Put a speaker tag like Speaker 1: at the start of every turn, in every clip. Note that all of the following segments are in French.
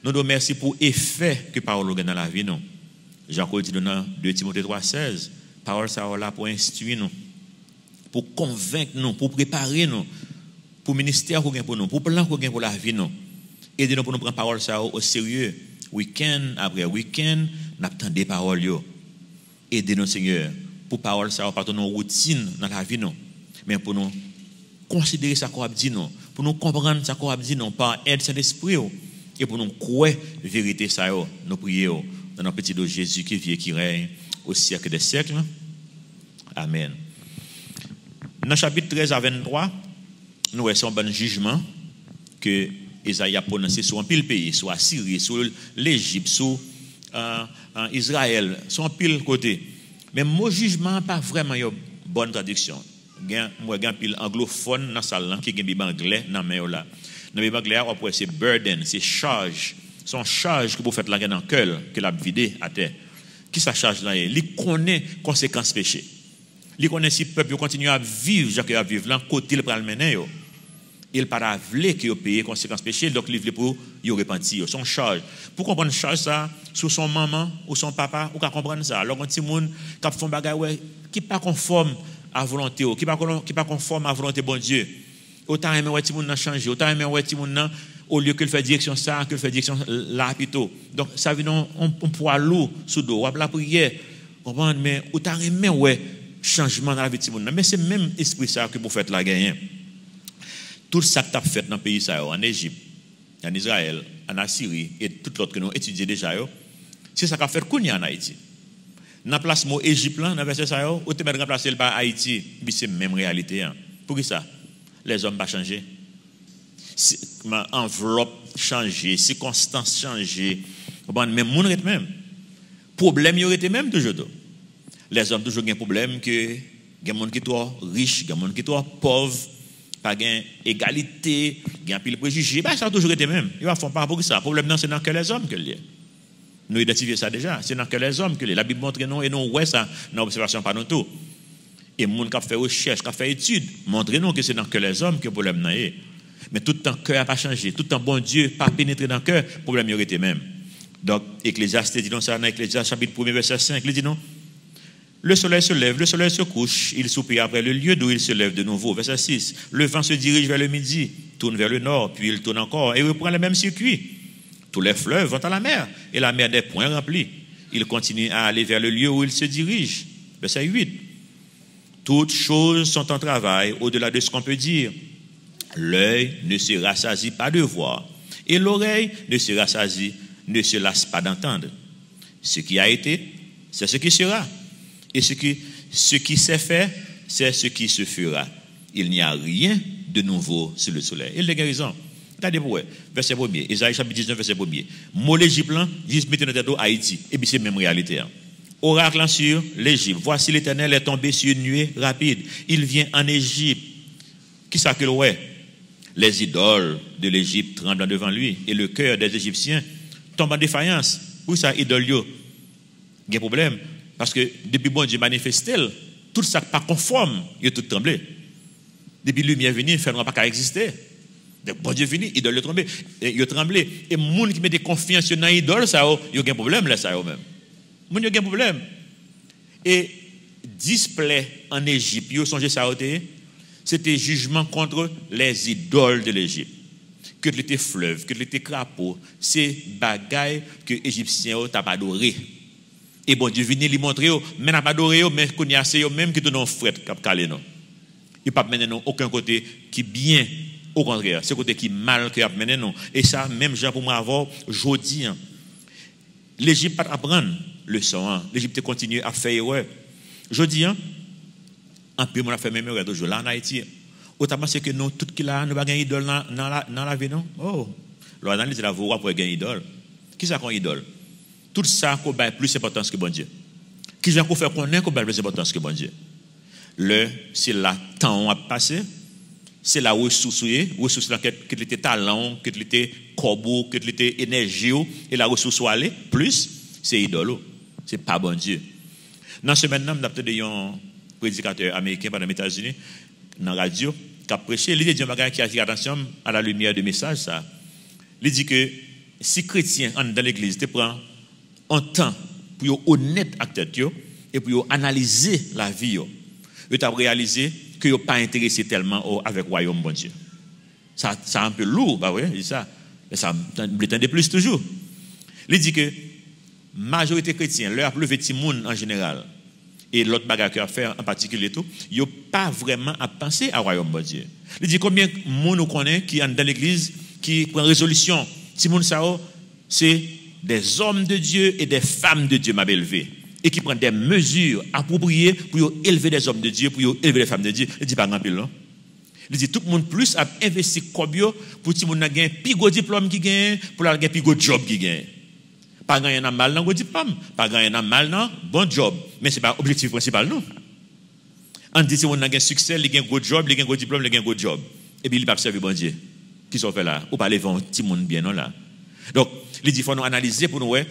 Speaker 1: Nous devons merci pour l'effet que parole a dans la vie. Jean-Claude dit dans 2 Timothée 3,16, parole ça là pour instruire nous, pour convaincre nous, pour préparer nous, pour ministère pour nous, pour plan pour la vie nous. Aidez-nous pour nous prendre parole ça au sérieux. Week-end après week-end, nous attendons des paroles. Aidez-nous, Seigneur, pour parole ça pas nos routine dans la vie nous, mais pour nous considérer ça qu'on a dit nous, pour nous comprendre ça qu'on a dit nous par aide Saint-Esprit et pour nous croire vérité ça nous prions dans notre petit nom Jésus qui vit et qui règne au siècle des siècles. Amen. Dans chapitre 13 à 23, nous avons un bon jugement que Isaïe a prononcé sur un pile pays, sur Assyrie, sur l'Égypte, sur Israël, sur un pile côté. Mais mon jugement pas vraiment une bonne traduction. Moi j'ai un pile anglophone dans la salle qui a un bible anglais dans main là. Dans le bible anglais après c'est burden, c'est charge. Son charge que vous faites là dans le cœur que la vidé à terre. Qui sa charge là? Il connaît conséquences péché. Il connaît si peuple continue à vivre, genre que à vivre là côté le pral mener yo. Il pas veut que yo paye conséquences péché, donc il veut pour yo repentir. Son charge. Pour comprendre charge ça sur son maman ou son papa, ou qu'à comprendre ça. Alors un petit monde qui font bagay ouais qui pas conforme à volonté, qui pas conforme à volonté bon Dieu. Autant aimer ouais petit monde n'a changé, autant aimer ouais petit monde au lieu qu'il fait direction ça, qu'il fait direction là plutôt. Donc ça veut on poids lourd sous dos, la prière. Comprendre mais autant aimer ouais changement dans la vie de monde. Mais c'est même esprit ça que vous faites la gagner. Tout ça que tu as fait dans le pays ça en Égypte, en Israël, en Assyrie et tout l'autre que nous étudions déjà, c'est ça qu'a fait Kounia en Haïti. Dans la place mot Égypte là, dans verset ça ou te mettre remplacer par Haïti, c'est même réalité. Pour qui ça? Les hommes pas changer. Enveloppe changer, circonstances changer. Même monde est même. Problème y aurait été même toujours. Les hommes toujours un problème que il y a des gens qui sont trop riches, il y a des gens qui sont trop pauvres, pas gain égalité, il y a pile préjugés, ça a toujours été même. Ils va faire pas pour ça. Le problème c'est dans que les hommes que lié. Nous identifions ça déjà, c'est dans que les hommes que lié. La Bible montre non et non ouais ça dans observation pas nous tout. Et monde qui a fait recherche, qui a fait étude, montre nous que c'est dans que les hommes que le problème n'a. Mais tout le temps cœur n'a pas changé, tout le temps bon Dieu pas pénétré dans le cœur, le problème y aurait été même. Donc Ecclésiaste dit non ça dans Ecclésiaste chapitre 1 verset 5, il dit non. Le soleil se lève, le soleil se couche, il soupire après le lieu d'où il se lève de nouveau. Verset 6. Le vent se dirige vers le midi, tourne vers le nord, puis il tourne encore et reprend le même circuit. Tous les fleuves vont à la mer, et la mer n'est point remplie. Il continue à aller vers le lieu où il se dirige. Verset 8. Toutes choses sont en travail au-delà de ce qu'on peut dire. L'œil ne se rassasie pas de voir, et l'oreille ne se rassasie, ne se lasse pas d'entendre. Ce qui a été, c'est ce qui sera. Et ce qui s'est fait, c'est ce qui se fera. Il n'y a rien de nouveau sur le soleil. Il a raison. Regardez pour verset 1er, Isaïe chapitre 19, verset 1er. Mot l'Égypte, juste mettez notre tête au Haïti. Et puis c'est la même réalité. Oracle sur l'Égypte. Voici l'Éternel est tombé sur une nuée rapide. Il vient en Égypte. Qui ça que ouais? Les idoles de l'Égypte tremblent devant lui. Et le cœur des Égyptiens tombe en défaillance. Où ça, idole yo? Il y a un problème. Parce que depuis bon Dieu manifesté, tout ça pas conforme, il a tout tremblé. Depuis lumière est venue, il ne fait pas exister. Donc bon Dieu venu, idole tremblé, il a tremblé. Et les gens qui mettent confiance dans l'idole, ça, il y a un problème là, ça même. Il y a un problème. Et display en Égypte, il songez ça, c'était jugement contre les idoles de l'Égypte. Que les fleuves, que les crapauds, c'est bagaille que les Égyptiens n'ont pas adoré. Et bon Dieu vient lui montrer, mais n'a pas adoré, mais qu'on y a c'est même qui te non fret cap calé non. Il pas mener non aucun côté qui bien, au contraire, c'est côté qui mal qui a mené non. Et ça même Jean pour moi avoir jodi. L'Égypte pas apprendre leçon, l'Égypte continue à faire erreur. Jodi en peu on a fait même erreur toujours là en Haïti. Autant c'est que nous tout qui là nous pas gagner idole dans la vie non. Oh, l'analyse la voix pour gagner idole. Qui ça qu'on idole? Tout ça qu'on a plus d'importance que bon Dieu. Qui j'ai qu'on fait connaître qu'on a plus d'importance que bon Dieu. C'est là temps à passer, c'est la ressource là que les talents, que les corbeaux, que les énergie et la ressource aller plus c'est idole. C'est pas bon Dieu. Dans ce maintenant, on a peut-être un prédicateur américain pendant les États-Unis dans la radio qui a prêché, il dit un bagage qui attire l'attention à la lumière de message ça. Il dit que si chrétien dans l'église te prend un temps pour honnête avec tête et pour analyser la vie, vous avez réalisé que vous pas intéressé tellement avec le royaume bon Dieu. Ça un peu lourd, bah ouais, ça me plus toujours. Il dit que majorité chrétienne, leur levé petit monde en général, et l'autre bagarre qu'il a fait en particulier tout, ils n'ont pas vraiment à penser à royaume bon Dieu. Il dit combien de monde nous connaît qui est dans l'église, qui prend résolution. Si monde ça, c'est des hommes de Dieu et des femmes de Dieu m'a élevé. Et qui prennent des mesures appropriées pour élever des hommes de Dieu, pour élever les femmes de Dieu. Il dit pas grand pile, non? Il dit tout le monde plus a investi comme yo pour tout le monde gagner plus gros diplôme qui gagne, pour la gagner plus gros job qui gagne. Pas gagner un mal dans gros diplôme, pas gagner un mal dans bon job, mais c'est pas objectif principal non. On dit si on a un succès, il gagne gros job, il gagne gros diplôme, il gagne gros job. Et puis il pas servir bon Dieu. Qui sont fait là? Ou pas lever un petit monde bien non là. Donc, il dit faut nous analyser pour nous ouais,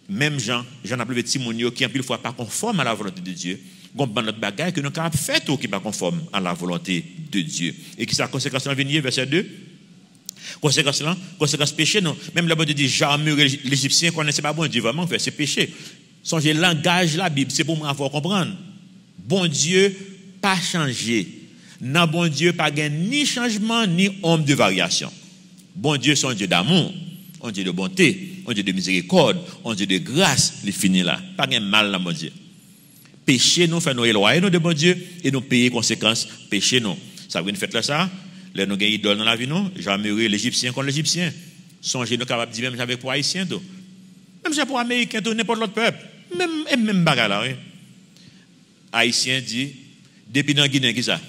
Speaker 1: même Jean a appelé petit monde qui en pile fois pas conforme à la volonté de Dieu. Gon ban notre bagaille que nous capable faire tout qui pas conforme à la volonté de Dieu. Et qui sa conséquence en venir verset 2. Conséquence péché non. Même le bon Dieu dit jamais l'Égyptien connaissait pas bon Dieu vraiment fait c'est péché. Songez langage la Bible, c'est pour moi avoir comprendre. Bon Dieu pas changé. Non bon Dieu pas gain ni changement ni ombre de variation. Bon Dieu c'est un Dieu d'amour, un Dieu de bonté, un Dieu de miséricorde, un Dieu de grâce, il finit là. Pas gain mal dans bon Dieu. Péché nous fait nous éloigner nous de bon Dieu et nous payer conséquences péché nous. Ça veut dire fait là ça. Là nous gagne idole dans la vie non, jamais l'Égyptien contre l'Égyptien. Songez nous capable de dire même avec pour haïtien tout. Même pour américain tout n'importe l'autre peuple. Même bagarre là. Haïtien dit depuis dans Guinée qui ça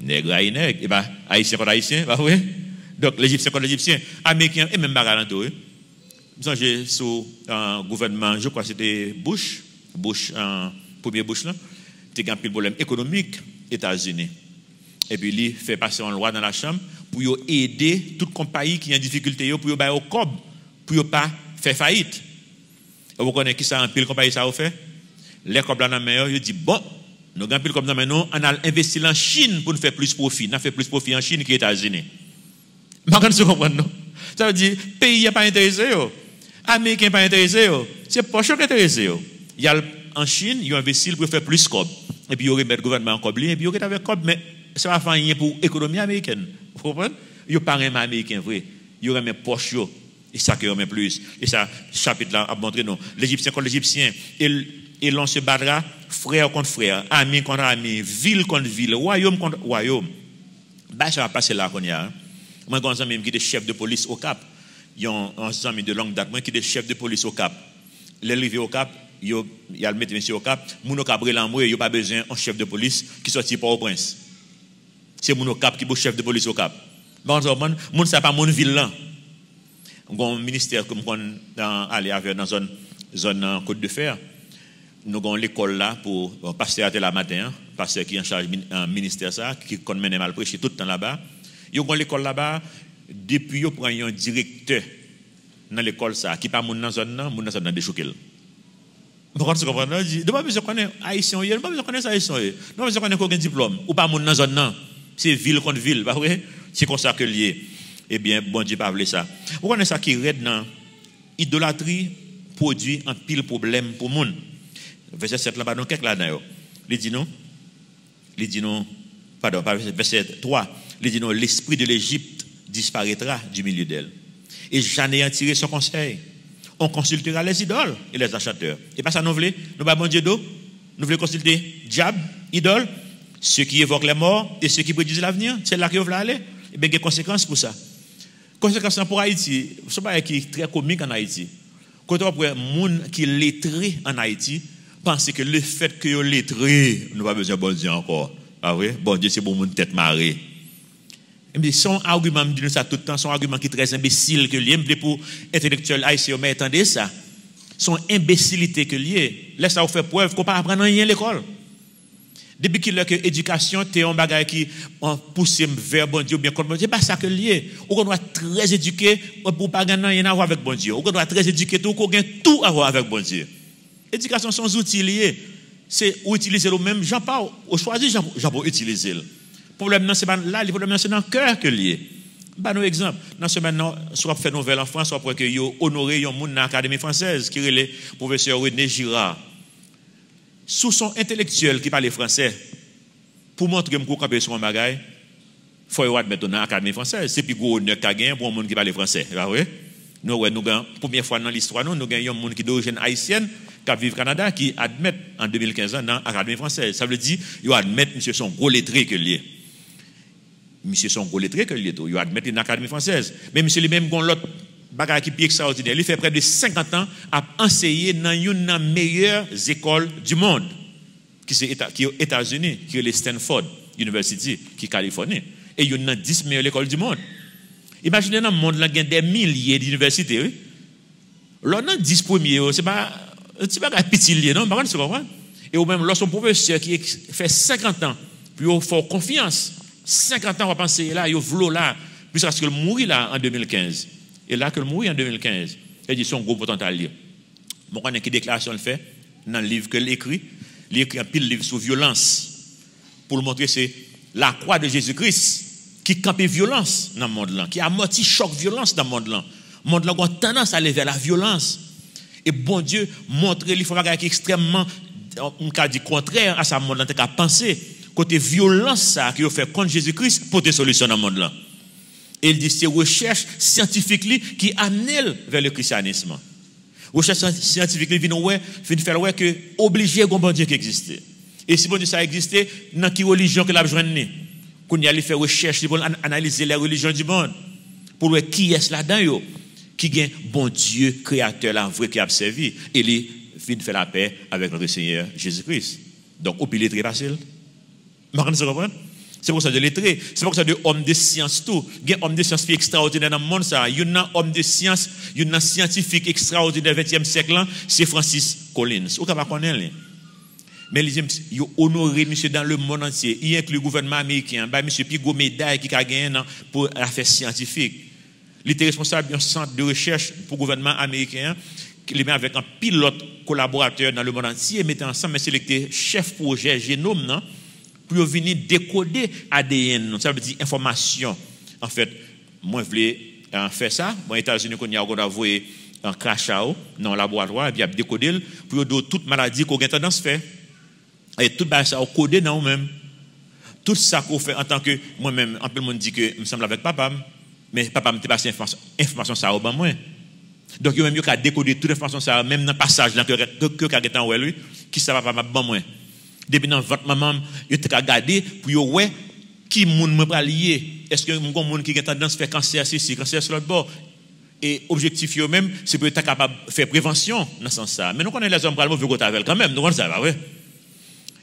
Speaker 1: nègre à nègre et bah haïtien contre haïtien bah oui. Donc l'Égyptien contre l'Égyptien, américain et même bagarre là tout. Songez sur gouvernement, je crois c'était Bush, premier Bush là, il y a un problème économique États-Unis. Et puis il fait passer une loi dans la chambre pour aider toute compagnie qui est en difficulté pour y au cob pour pas faire faillite. Et vous connaissez qui ça en pile compagnie ça fait? Les cob là dans meilleur, il dit bon, nous avons pile comme ça maintenant, on a investi en Chine pour nous faire plus profit, on a fait plus profit en Chine qu'aux États-Unis. Vous comprenez non? Ça veut dire pays n'est pas intéressé yo. Américain pas intéressé yo. C'est pas eux qui intéressé yo. Il y a en Chine, ils ont investi pour faire plus cob. Et puis ils remettent le gouvernement en cob et puis ils avec cob mais ça va faire rien pour l'économie américaine. Vous comprenez? Ils pas rien américain vrai. Ils remet poche yo et ça qui remet plus. Et ça chapitre là a montré non. L'Égyptien contre l'Égyptien et l'on se battra frère contre frère, ami contre ami, ville contre ville, royaume contre royaume. Bah ça va passer là qu'on y a. Moi j'ai un ami qui est chef de police au Cap. Il y a un ami de longue date moi qui est chef de police au Cap. L'arrivée au Cap, il y a le mettre monsieur au Cap, moun au Cap relamoué, il y a pas besoin un chef de police qui sorti par au prince. C'est mon Cap qui est chef de police au Cap. Bon, moun ça pas mon ville là. Un ministère comme on aller avec dans zone Côte de Fer. Nous avons l'école là pour pasteur à la matin, pasteur qui est en charge du ministère ça qui mène mal prêcher tout le temps là-bas. Ils ont l'école là-bas depuis ils prend un directeur dans l'école ça qui pas moun dans zone là, moun dans zone déchoqué. Vous comprenez? Je pas besoin connaître haïtien, pas besoin connaître haïtien. Non besoin connaître aucun diplôme ou pas moun dans zone là. C'est ville contre ville, pas vrai? C'est comme ça que lié. Eh bien, bon Dieu pas voulu ça. Vous connaissez ça qui raide dans idolâtrie produit un pile problème pour monde. Verset 7 là-bas, donc, là dedans il dit non, pardon, verset 3, il dit non, l'esprit de l'Égypte disparaîtra du milieu d'elle. Et j'anéantirai son conseil. On consultera les idoles et les acheteurs. Et pas ça, nous voulons, nous pas bon Dieu d'eau, nous voulons consulter diable, idole, ceux qui évoquent les morts et ceux qui prédisent l'avenir, c'est là que vous voulez aller. Et bien, il y a des conséquences pour ça. Conséquences pour Haïti, ce n'est pas qui est très comique en Haïti. Quand on voit les gens qui sont lettrés en Haïti, pensez que le fait que vous êtes lettrés, nous n'avons pas besoin de bon Dieu encore. Ah oui? Bon Dieu, c'est pour mon tête marée. Mais son argument, me dit ça tout le temps, son argument qui est très imbécile que lié, pour intellectuel haïtien, mais attendez ça. Son imbécilité que lié, laisse ça vous faire preuve qu'on ne peut pas apprendre rien à l'école. Depuis qu'il y a que l'éducation, c'est un bagage qui pousse vers bon Dieu, bien contre bon Dieu, c'est pas ça que lié. On doit être très éduqué pour ne pas gagner rien à voir avec bon Dieu. On doit être très éduqué pour gagner tout à voir avec bon Dieu. L'éducation sont outils liés. C'est utiliser le même, j'en parle, au choisi, j'en peux utiliser. Le problème, c'est pas là, le problème, c'est dans le cœur que lié. Bah, nos exemples. Dans ce maintenant, soit fait nouvelle en France, soit pour que yo honoré un monde dans l'Académie française, qui est le professeur René Girard. Sous son intellectuel qui parle français, pour montrer que je suis sur mon bagage, il faut admettre dans l'Académie française. C'est plus gros honneur qu'a gagné pour un monde qui parle français. Nous avons, première fois dans l'histoire, nous avons un monde qui est d'origine haïtienne, qui vit au Canada, qui admet en 2015 dans l'Académie française. Ça veut dire qu'ils admettent monsieur son gros lettré que lié. Monsieur son gros lettré que lié. Ils admettent dans l'Académie française. Mais monsieur lui-même, l'autre bagage qui est extraordinaire. Il fait près de 50 ans à enseigner dans une des meilleures écoles du monde, qui est aux États-Unis, qui est le Stanford University, qui est Californie. Et il y a une 10 meilleures écoles du monde. Imaginez dans le monde, il y a des milliers d'universités. Oui? Là, dans 10 premiers, c'est pas un petit bagage petit lié, non? Par contre, et ou même, lorsqu'un professeur qui fait 50 ans, puis il faut confiance, 50 ans, on va penser là, il y a là, jusqu'à ce qu'il mourit là en 2015. Et là, qu'il mourit en 2015, il dit son gros potentiel. Bon, on a une déclaration le fait dans le livre qu'il écrit. Il écrit un pile livre sur violence pour le montrer c'est la croix de Jésus-Christ qui campe violence dans le monde là, qui amortit choc violence dans le monde là. Le monde là a tendance à aller vers la violence. Et bon Dieu montre il faut faire extrêmement on cas dit contraire à ça monde là qu'à penser côté violence ça qui fait contre Jésus-Christ pour des solutions dans le monde là. Et il dit c'est recherche scientifique qui amène vers le christianisme. Recherche scientifique vient faire ouais que obligé un bon Dieu qui existe. Et si bon Dieu ça existait, dans quelle religion que l'a joindre? Qu'on y allait faire recherche pour analyser les religions du monde pour voir qui est là-dedans qui gagne bon Dieu créateur là vrai qui a servi et il vient faire la paix avec notre Seigneur Jésus-Christ. Donc au pilier très facile. C'est pour ça de lettré, c'est pour ça de homme de science tout. Il y a un homme de science extraordinaire dans le monde ça. Il y a un homme de science, il y a un scientifique extraordinaire du 20e siècle là, c'est Francis Collins. Vous ne connaissez pas. Mais il a honoré monsieur dans le monde entier. Il inclut le gouvernement américain, monsieur Pigot médaille qui a gagné pour l'affaire scientifique. Il était responsable d'un centre de recherche pour le gouvernement américain. Il met avec un pilote collaborateur dans le monde entier, mettait ensemble, mais c'est le chef projet génome non? Pour venir décoder ADN, ça veut dire information. En fait, moi je voulais faire ça. Aux États-Unis, on a envoyé un crash dans le laboratoire et puis décoder pour donner toute maladie qu'on a tendance à faire. Et tout ça au codé dans nous-mêmes. Tout ça qu'on fait en tant que moi-même, un peu le monde dit que je me semble avec papa, mais papa me passe information ça au ban moi. Donc il y a même qu'à décoder toute information ça même dans le passage là que quelqu'un ouais lui qui ça va pas ban moi. Depuis dans votre maman, il t'a regardé pour yo ouais qui monde me pas lié. Est-ce que mon monde qui a tendance à faire cancer ici, cancer sur l'autre bord. Et objectif yo même c'est pour être capable de faire prévention dans ce sens ça. Mais nous connaissons les hommes pour mauvais côté avec quand même, nous connaissons ça ouais.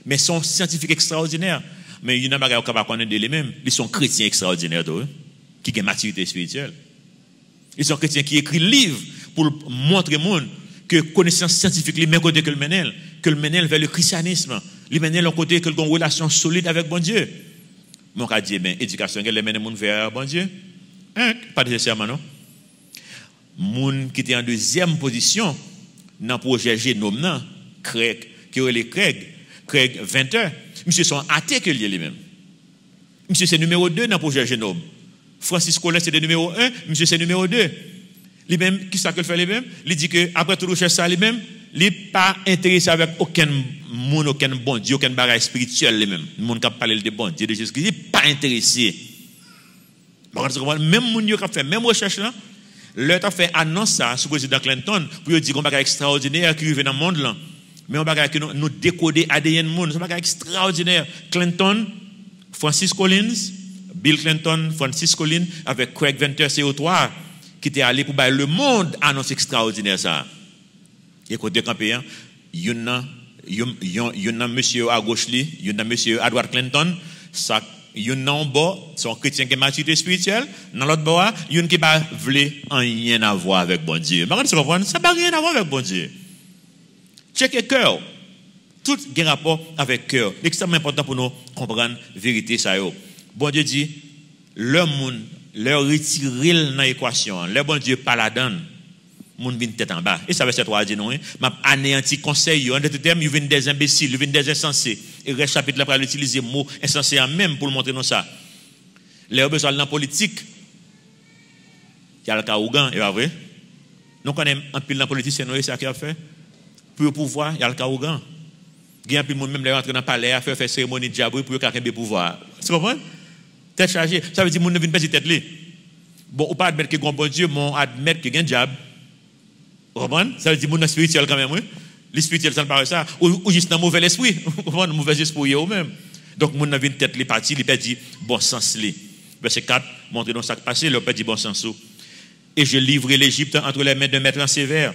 Speaker 1: Mais sont scientifiques extraordinaires. Mais il y en a pas capable connaître de les-mêmes, ils sont chrétiens extraordinaires qui ont maturité spirituelle. Ils sont chrétiens qui écrivent livres pour montrer au monde que connaissance scientifique les mêmes côté que le menel vers le christianisme. Les menel ont côté que une relation solide avec bon Dieu. Mon cas dit ben éducation qu'elle mène monde vers bon Dieu. Pas nécessairement non. Moun qui était en deuxième position dans le projet génome nan, Craig qui est les Craig 20 heures. Monsieur sont athées que lui-même. Monsieur c'est numéro 2 dans le projet génome. Francis Collins c'est le numéro 1, monsieur c'est numéro 2. Lui-même, qui ça que fait lui-même? Il dit que après tout recherche ça lui-même, il n'est pas intéressé avec aucun monde, aucun bon Dieu, aucun bagage spirituel lui-même. Le monde qui parle de bon Dieu, de Jésus, il n'est pas intéressé. Même monde qui a fait même recherche là, l'autre a fait annonce ça sur le président Clinton pour dire qu'on bagage extraordinaire qui arrive dans le monde là. Mais on bagage que nous décoder ADN monde, c'est un bagage extraordinaire. Clinton, Francis Collins, Bill Clinton, Francis Collins avec Craig Venter CO3 qui était allé pour le monde annonce extraordinaire ça. Et côté campé, il y a monsieur à gauche li, il y a monsieur Edward Clinton, ça il y a en bas, son chrétien qui est maturité spirituelle, dans l'autre bas, il y a qui pas voulait rien à voir avec bon Dieu. Mais ça n'a rien à voir avec bon Dieu. Checkez cœur. Tout a rapport avec cœur. C'est extrêmement important pour nous comprendre la vérité ça yo. Bon Dieu dit le monde leur retirer dans l'équation. Le bon Dieu pas la donne. Moun vient tête en bas. Et ça veut dire toi dit non, m'a anéanti conseil en d'autres termes, ils viennent des imbéciles, ils viennent des insensés. Et le chapitre là pour utiliser mot insensé même pour montrer nous ça. Les besoin dans politique, Il y a le Kaougan, et pas vrai? Nous connaissons un pile dans politicien, c'est ça qu'il a fait. Pour le pouvoir, il y a le Kaougan. Il y a un pile de monde même rentrer dans le palais, faire cérémonie de diable pour qu'il ait le pouvoir. Tu comprends? Tête chargée. Ça veut dire que les gens ne viennent pas tête là. Bon, on pas admettre que bon Dieu, mais on admettre que y a un diable. Vous comprenez? Ça veut dire que les gens spirituels quand même, oui. Les spirituels, ça ne parle pas ça. Ou juste dans le mauvais esprit. Vous comprenez? Mauvais esprit eux-mêmes. Donc, les gens ne viennent tête les partis, ils perdent bon sens. Verset 4, montrez nous ça qui passe, ils perdent bon sens. Et je livrerai l'Égypte entre les mains d'un maître sévère.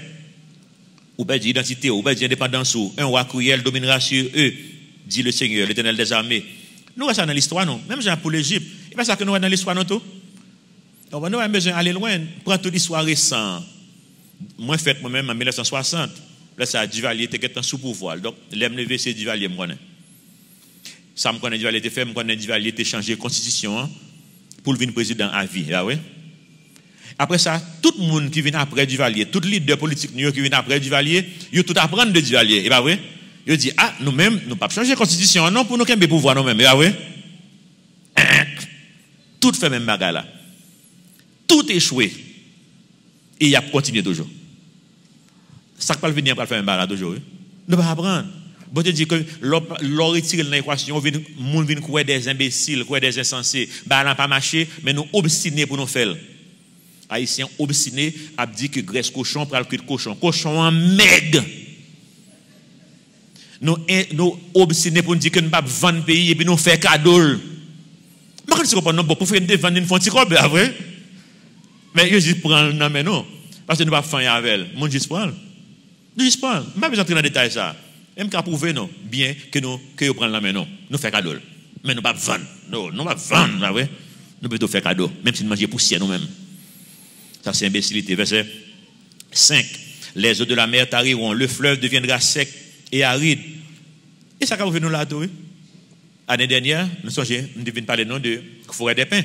Speaker 1: Ou perdent identité, ou perdent indépendance. Un roi cruel dominera sur eux, dit le Seigneur, l'Éternel des armées. Nous, ça dans l'histoire, non? Même genre pour l'Égypte. Et pas ça que nous avons dans l'histoire, non? Donc, nous avons besoin d'aller loin. Prends toute l'histoire récente. Moi, fait moi-même en 1960. Là, ça a Duvalier était sous pouvoir. Donc, l'MNV, c'est Duvalier, moi. Ça me connaît Duvalier était fait, me connaît Duvalier était changé la constitution pour le venir président à vie. Là, oui. Après ça, tout le monde qui vient après Duvalier, tout leader politique qui vient après Duvalier, ils tout apprendre de Duvalier. Et pas vrai? Ils disent, ah, nous-mêmes, nous ne pouvons pas changer la constitution, non, pour nous qu'un pouvoir nous-mêmes. Et pas vrai? Tout fait même bagarre là. Tout échoué. Et il a continué toujours. Ça ne peut pas venir pour faire un bagarre toujours. Nous ne pouvons pas apprendre. Bon, tu dis que l'on retire l'équation, les gens viennent courir des imbéciles, courir des insensés. Bah, n'a pas marché, mais nous obstinés pour nous faire. Haïtiens obstinés a dit que graisse cochon pour le cul de cochon. Cochon en meg. Nous obstinés pour nous dire que nous ne pouvons pas vendre le pays et puis nous faire cadeau. Mais quand tu comprends, pour faire une vendre une fonte, vrai? Mais je dis prendre non mais non. Parce que nous ne pouvons pas faire avec elle. Nous juste prendre. Nous juste prendre. Je ne vais pas entrer dans le détail ça. Même qu'à prouver non, bien que nous prenions la main non. Nous faisons cadeau. Mais nous ne pouvons pas vendre. Non, nous ne pouvons pas vendre, vrai? Nous pouvons faire cadeau. Même si nous mangeons poussière nous-mêmes. Ça c'est imbécilité. Verset 5. Les eaux de la mer tariront, le fleuve deviendra sec et aride. Et ça va nous là tout. L'année dernière, nous devons parler de forêt des pins.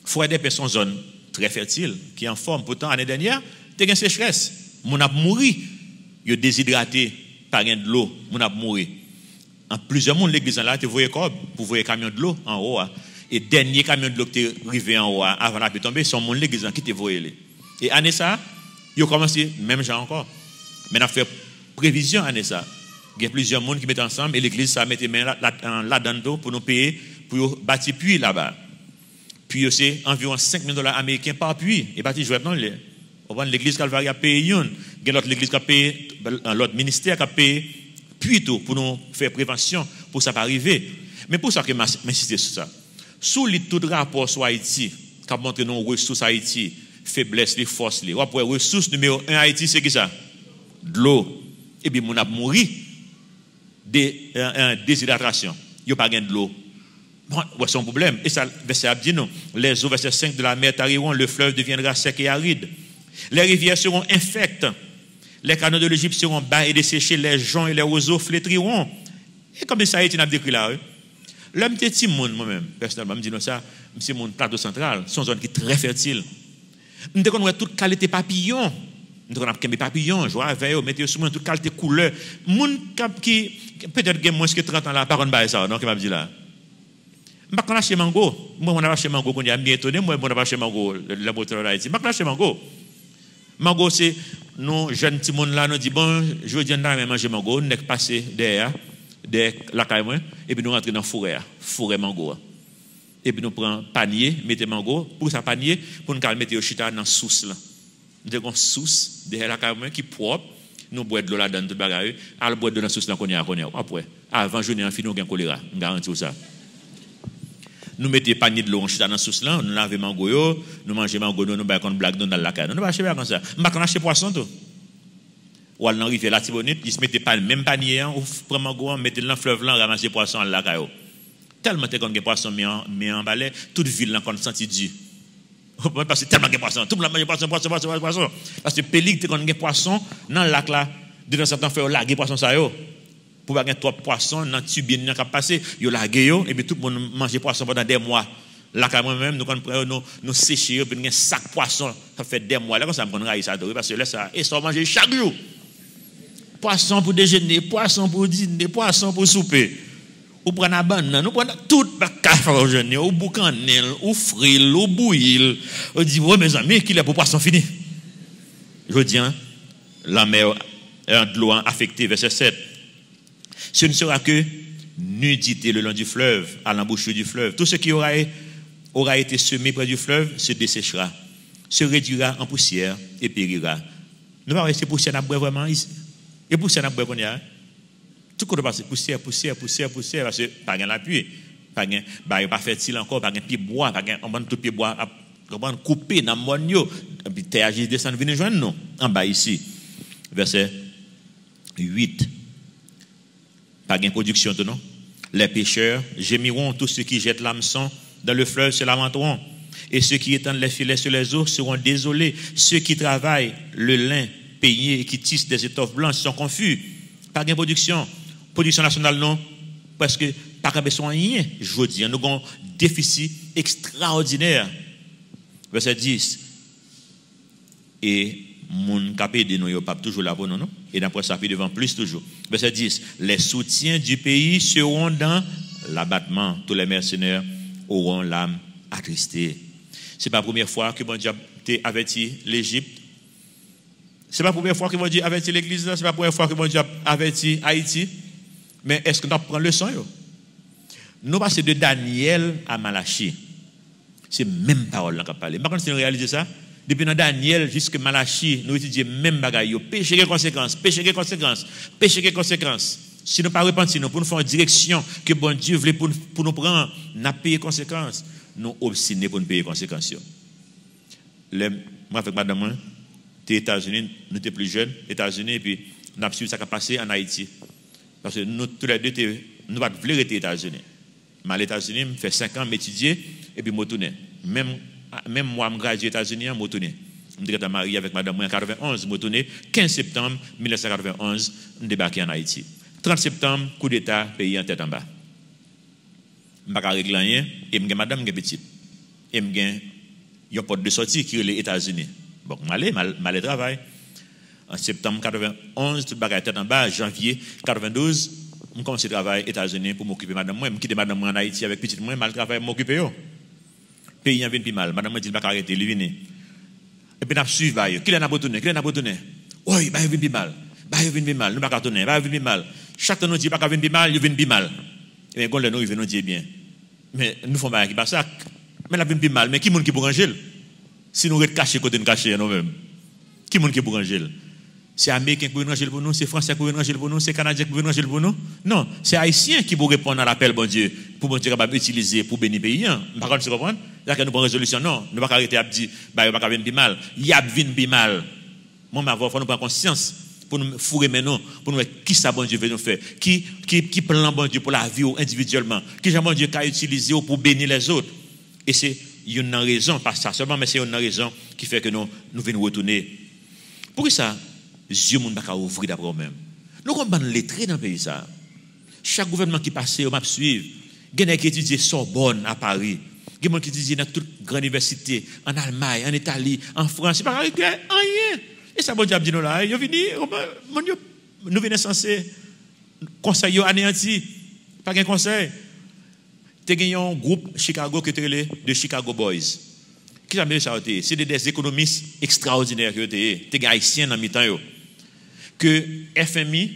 Speaker 1: Forêt des pins sont une zone très fertile, qui est en forme. Pourtant, l'année dernière, il y a une sécheresse. On a mouru. Il y a déshydraté par de l'eau. On a mouru. En plusieurs mondes, l'église là, tu vois pour voir un camion de l'eau en haut. Et dernier camion de l'eau qui est arrivé en haut avant la pluie tomber, c'est mon l'église qui te voit. Et année ça, il a commencé, même genre encore. Mais on a fait prévision année ça. Il y a plusieurs mondes qui mettent ensemble et l'église ça mettait là-dedans pour nous payer, pour bâtir puits là-bas. Puis c'est environ $5 millions américains par puits. Et bâtir jouet non l'église Calvaire a payé une, il y a l'autre l'église qui a payé, l'autre ministère qui a payé puits tout pour nous faire prévention pour ça pas arriver. Mais pour ça que m'insiste sur ça. Sous les tout rapport sur Haïti, qui a montré nos ressources Haïti, faiblesse, les forces, les ressources numéro 1 Haïti, c'est qui ça? De l'eau. Et puis, on a mouru de déshydratation. Il n'y a pas de l'eau. Bon, c'est un problème. Et ça, verset dit non. Les eaux, verset 5 de la mer tariront, le fleuve deviendra sec et aride. Les rivières seront infectes. Les canaux de l'Égypte seront bas et desséchés. Les joncs et les roseaux flétriront. Et comme ça, Haïti n'a pas décrit là. L'homme petit monde, moi-même, personnellement, je me dis ça, c'est mon plateau central, c'est une zone qui est très fertile. Nous avons toute qualité papillon. Nous avons des papillons, joie, veille, mettez sur toute qualité couleur. Moun qui peut-être que moins que 30 ans là, par contre, ça, donc, il m'a dit là. Je ne vais pas acheter mango. Moi, on a acheté mango, on est bien étonné. Moi, on a acheté mango, le laboratoire d'Haïti. Je ne vais pas acheter mango. Mango, c'est nous, jeunes petits monde là, nous disons, bon, je veux dire, on a manger mango, on est passé derrière. La caille, et puis nous rentrons dans la forêt mango. Et puis nous prenons panier, mettons mango, pour ça panier, pour nous mettre au chita dans la souce. Nous avons une souce derrière la caille qui est propre, nous boire de l'eau là-dedans, tout le bagage, à boire de la souce là qu'on y a. Après, avant journée en fin, nous avons choléra, nous garantissons ça. Nous mettons panier de l'eau en chita dans la souce là, nous lavons mango, nous mangeons mango, nous baillons blague dans la caille. Nous ne pouvons pas comme ça. Nous ne pouvons pas acheter poisson tout. Ou à l'arrivée la Tibonite, ils se mettaient pas le même panier, ou prendre mango, mettre dans le fleuve là, ramasser poisson là caillou. Tellement que quand des poissons mis en balai, toute ville là qu'on senti Dieu. Parce que tellement de poissons, tout le monde mange poisson. Parce que pélique quand des poissons dans le lac là, de temps en temps faire laguer poisson ça yo. Pour pas trop poisson dans tube bien qui passer, yo laguer yo et puis tout le monde mange poisson pendant des mois. Là quand même nous quand nous sécher puis un sac poisson, ça fait des mois là comme ça me connait ça parce que là ça et ça manger chaque jour. Poisson pour déjeuner, poisson pour dîner, poisson pour souper. ou prendre la banane, nous prenons tout le café au jeune, ou boucanel, ou fril, ou bouillir. On dit, ouais, mes amis, qu'il est pour poisson fini. Je dis, hein, la mer de l'eau affectée, verset 7. Ce ne sera que nudité le long du fleuve, à l'embouchure du fleuve. Tout ce qui aura été semé près du fleuve se desséchera, se réduira en poussière et périra. Nous allons rester poussière à boire vraiment ici. Et poussière à boire qu'on y a. Tout le monde passe poussière, parce que pas de l'appui, pas fertile encore, pas de pied bois, pas de tout pied bois, coupé dans le monde, et puis terre agit descend, venez joindre nous, en bas ici. Verset 8. Pas de production, non? Les pêcheurs gémiront, tous ceux qui jettent l'hameçon dans le fleuve se lamenteront, et ceux qui étendent les filets sur les eaux seront désolés. Ceux qui travaillent le lin peigné et qui tissent des étoffes blanches sont confus. Pas de production. Production nationale, non, parce que pas de besoin rien. Je vous dis, nous avons un déficit extraordinaire. Verset 10. Et mon capé de nous, pas toujours là pour nous, non? Et d'après ça, puis devant plus toujours. Verset 10. Les soutiens du pays seront dans l'abattement. Tous les mercenaires auront l'âme attristée. Ce n'est pas la première fois que mon Dieu a averti l'Égypte. Ce n'est pas la première fois que mon Dieu a averti l'Église. Ce n'est pas la première fois que mon Dieu a averti Haïti. Mais est-ce qu'on doit prendre le son? Nous passons de Daniel à Malachie. C'est la même parole qu'on a parlé. Par contre, si nous réalisons ça, depuis Daniel jusqu'à Malachie, nous étudions même bagaille. Péché les conséquences, péché les conséquences, péché les conséquences. Si nous ne pas repentir, pour nous faire une direction que bon Dieu voulait pour nous prendre, nous avons payé les conséquences. Nous obstinés pour nous payer les conséquences. Moi, avec madame, aux États-Unis, nous étions plus jeunes, États-Unis, et puis nous avons suivi ce qui a passé en Haïti. Parce que nous, tous les deux, nous ne voulons pas rester aux États-Unis. Mais aux États-Unis, je fais 5 ans m'étudier et puis je tourne. Même moi, je me gradué aux États-Unis, je tourne. Je suis marié avec madame en 91, je tourne. 15 septembre 1991, je débarqué en Haïti. 30 septembre, coup d'État, pays en tête en bas. Je ne peux pas régler rien. Et madame est petite. Et je suis une porte de sortie qui est les États-Unis. Bon, je vais travailler. En septembre 91, tout le bagage tête en bas. Janvier 92, je commence à travailler aux États-Unis pour m'occuper de madame. Je quitte madame en Haïti avec petite moi, je travaille pour m'occuper. Le pays vient plus mal. Madame me dit, je ne vais pas arrêter, il vient. Et puis, je suis suivi. Qui est dans retourner? Oui, il vient plus mal. Il vient plus mal. Nous ne pouvons pas retourner. Il vient plus mal. Chaque temps, nous dit, il vient plus mal, il vient plus mal. Et bien, quand nous vient, nous dit bien. Mais nous faisons pas qui passe ça. Mais il vient plus mal. Mais qui est-ce qui pour ranger? Si nous restons cachés, côté nous cachés nous-mêmes. Qui est-ce qui pour ranger? C'est Américain qui peut ranger pour nous, c'est Français qui peut ranger pour nous, c'est Canadien qui peut ranger pour nous. Non, c'est Haïtien qui peut répondre à l'appel, bon Dieu, pour bon Dieu capable d'utiliser pour bénir le pays. Par contre, tu comprends? Là, nous prenons résolution, non, nous ne pouvons pas arrêter à dire, il ne va pas venir mal. Il y a venir mal. Moi, il faut nous prendre conscience pour nous fourrer maintenant, pour nous voir qui ça, bon Dieu, veut nous faire. Qui plan, bon Dieu, pour la vie individuellement. Qui, bon Dieu, qui utiliser pour bénir les autres. Et c'est une raison, pas ça seulement, mais c'est une raison qui fait que nous venons retourner. Pourquoi ça? Dieu ne va pas ouvrir d'après nous-mêmes. Nous avons des lettrés dans le pays. Chaque gouvernement qui passe, on va suivre. Il y a des qui étudient Sorbonne à Paris. Il y a des qui étudient dans toutes les grandes universités, en Allemagne, en Italie, en France. Ce n'est pas rien. Et ça, bon Dieu, dit nous là. Nous venons censés conseiller anéanti. Pas un conseil. Il y a un groupe Chicago qui est de Chicago Boys. Qui ça veut ça? C'est des économistes extraordinaires qui ont été. Il y a des haïtiens dans le temps. Que FMI,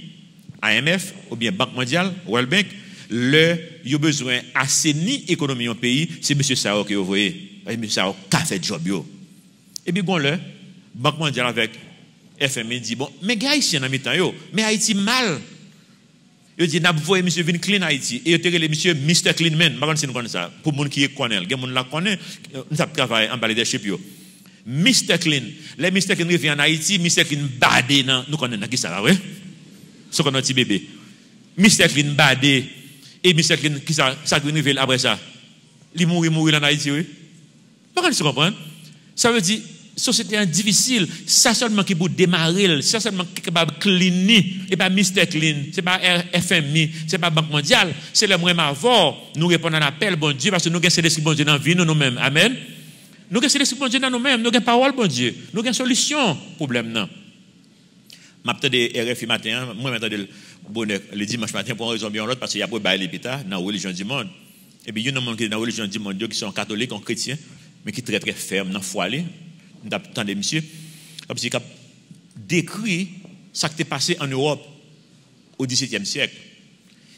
Speaker 1: AMF, ou bien Banque mondiale, World Bank, ils ont besoin d'assainir l'économie du pays, c'est M. Sao qui a envoyé. M. Sao qui a fait le job. Et puis, bon, la Banque mondiale avec FMI dit, bon, mais les haïtiens dans le temps, mais Haïti mal. Ils disent, nous avons M. Vin Clean Haïti. Et ils ont M. Mr. Clean Man. Je ne sais pas si nous ça. Pour les gens qui connaissent, les gens qui connaissent, nous avons travaillé en bas leadership. Mr. Clean. Les Mr. Clean reviennent en Haïti, Mr. Clean badé. Nous connaissons qui ça là, oui? Ce qu'on a petit bébé. Mr. Clean badé. Et Mr. Clean, qui ça révèle après ça? Il mourir en Haïti, oui? Pas quand tu comprends? Ça veut dire, société difficile, ça seulement qui peut démarrer, ça seulement qui est capable de cleaner, et pas Mr. Clean, c'est pas FMI, c'est pas Banque mondiale, c'est le moyen avant, nous répondons à l'appel, bon Dieu, parce que nous avons l'esprit bon Dieu dans la vie, nous-mêmes. Amen. Nous avons l'esprit bon Dieu dans nous-mêmes, nous avons parole, bon Dieu, nous avons solution, problème non. M'attendais RFI matin, moi m'attendais le dimanche matin pour une raison bien l'autre parce qu'il y a pas bail l'épita dans la religion du monde. Et puis il y a des gens qui dans la religion du monde qui sont catholiques, en chrétiens, mais qui sont très très fermes dans foi aller. Attendez monsieur, comme si décrit ça qui s'est passé en Europe au XVIIe siècle.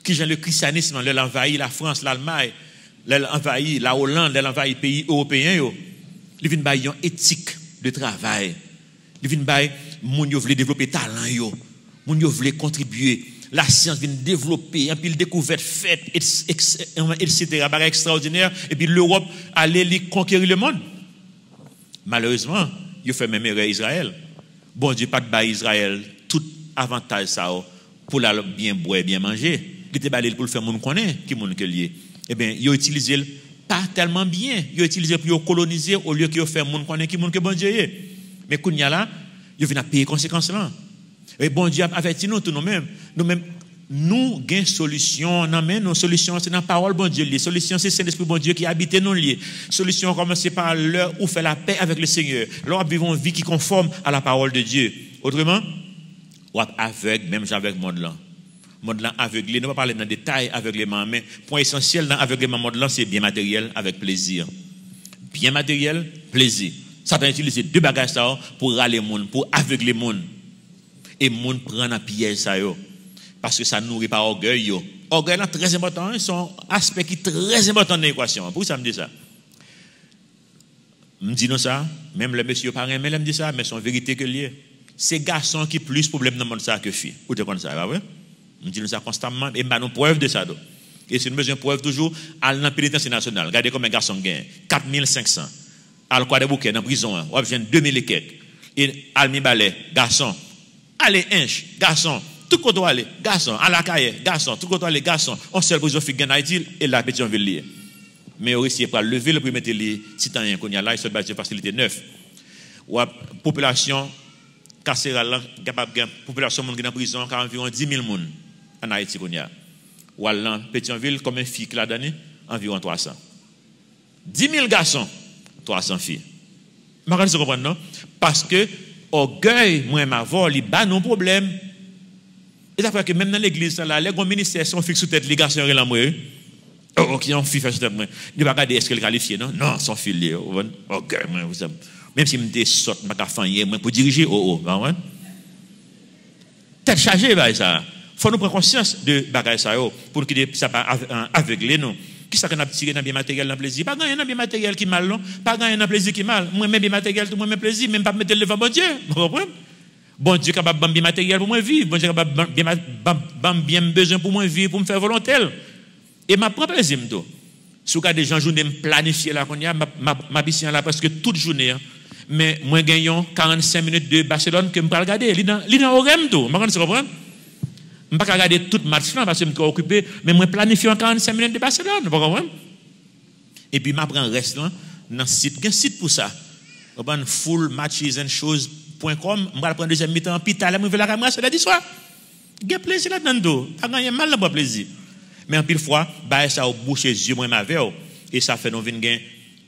Speaker 1: Qui genre le christianisme, elle envahit la France, l'Allemagne, elle envahit la Hollande, elle envahit les pays européens yo. Il vient bailler une éthique de travail. Il vient bailler moun yo vle développer talent yo. Moun yo vle contribuer. La science vient développer, et puis le découverte faite, etc. Bagay extraordinaire. Et puis l'Europe allait conquérir le monde. Malheureusement, il fait même erreur Israël. Bon Dieu pas de bailler Israël tout avantage ça pour la bien boire, bien manger. Il était balé pour le faire moun connaît qui moun que lié. Eh bien, il a utilisé pas tellement bien, il a utilisé pour coloniser au lieu que faire moun connaît qui moun que bon Dieu est. Mais kounya là, il vient payer conséquences là. Et bon Dieu a averti nous tous nous-mêmes. Nous gain solution, nos solutions c'est dans la parole bon Dieu lié. Solution c'est Saint-Esprit bon Dieu qui habite nous lié. Solution commencer par l'heure où faire la paix avec le Seigneur. Là vivons une vie qui conforme à la parole de Dieu. Autrement, ou aveugle même avec monde là. Monde là aveuglé, nous pas parler dans le détail aveuglément, mais point essentiel dans aveuglément monde là c'est bien matériel avec plaisir. Bien matériel, plaisir. Satan utilise deux bagages ça pour râler monde, pour aveugler monde. Et monde prend un piège ça yo. Parce que ça nourrit pas orgueil yo. Orgueil là très important, c'est un aspect qui est très important dans l'équation. Pourquoi ça me dit ça? Me dit non ça, même les messieurs parents mais me dit ça, mais c'est une vérité que lié. C'est garçons qui plus problème dans le monde ça que filles. Ou te connais ça, pas vrai? Me dit ça constamment et bah nous preuve de ça do. Et c'est une mesure preuve toujours à la pénitentiaire nationale. Regardez comme un garçon gagne 4500. Al quoi de bouquet dans prison, on vient 2000 et quelques. Et Almi Ballet, garçon. Allez inch, garçon. Tout côté aller, garçon, à la caille, garçon, tout côté aller, garçon. On seul prison fi en Haïti et la petite ville lié. Mais on réussit pas lever le premier les citoyens qu'on y a là, ils se bâtir facilité 9. Ou population carcérale capable population monde qui dans prison environ 10 000 monde en Haïti qu'on y a. Ou là Pétionville comme un fille là donné environ 300. 10 000 garçons, 300 filles. Marquez vous comprendre non? Parce que orgueil moi m'avor li ba non problème. Et ça fait que même dans l'église là les grands ministères sont fixés sur tête les garçons et la moi. Oh qui ont fille sur tête moi. Ne pas regarder est-ce qu'elle qualifié non? Non, son fille lié. Orgueil moi vous savez. Même si me des sorte m'a ka fanyer moi pour diriger tête chargée bah ça. Faut nous prendre conscience de bagaille ça pour que ça pas aveugler nous. Qui ça qu'on a tiré dans bien matériel dans plaisir? Pas gagner dans bien matériel qui mal non, pas gagner dans plaisir qui mal. Moi même bien matériel tout moi même plaisir, même pas mettre le devant bon Dieu. Vous comprenez? Bon Dieu capable de bien matériel pour moi vivre, bon Dieu capable bien besoin pour moi vivre pour me faire volontaire. Et m'a prend plaisir m'to. Si vous des gens journée me planifier là qu'on y a ma mission là parce que toute journée mais moi gagnons 45 minutes de Barcelone que me pas regarder, li dans horaire tout. Vous comprenez? Je ne peux pas regarder tout le match là parce que je suis occupé, mais je planifie en 45 minutes de Barcelone. Vous comprenez? Et puis, je prends reste là, dans le site. Il y a un site pour ça. Je prends fullmatchesandshowscom. Je vais prendre deuxième mi-temps, puis je vais la caméra, c'est lundi soir. Il y a plaisir là-dedans. Pas gagner mal, là, pas plaisir. Mais en pile fois, ça a bouché les yeux, moi, ma veille. Et ça fait nous venir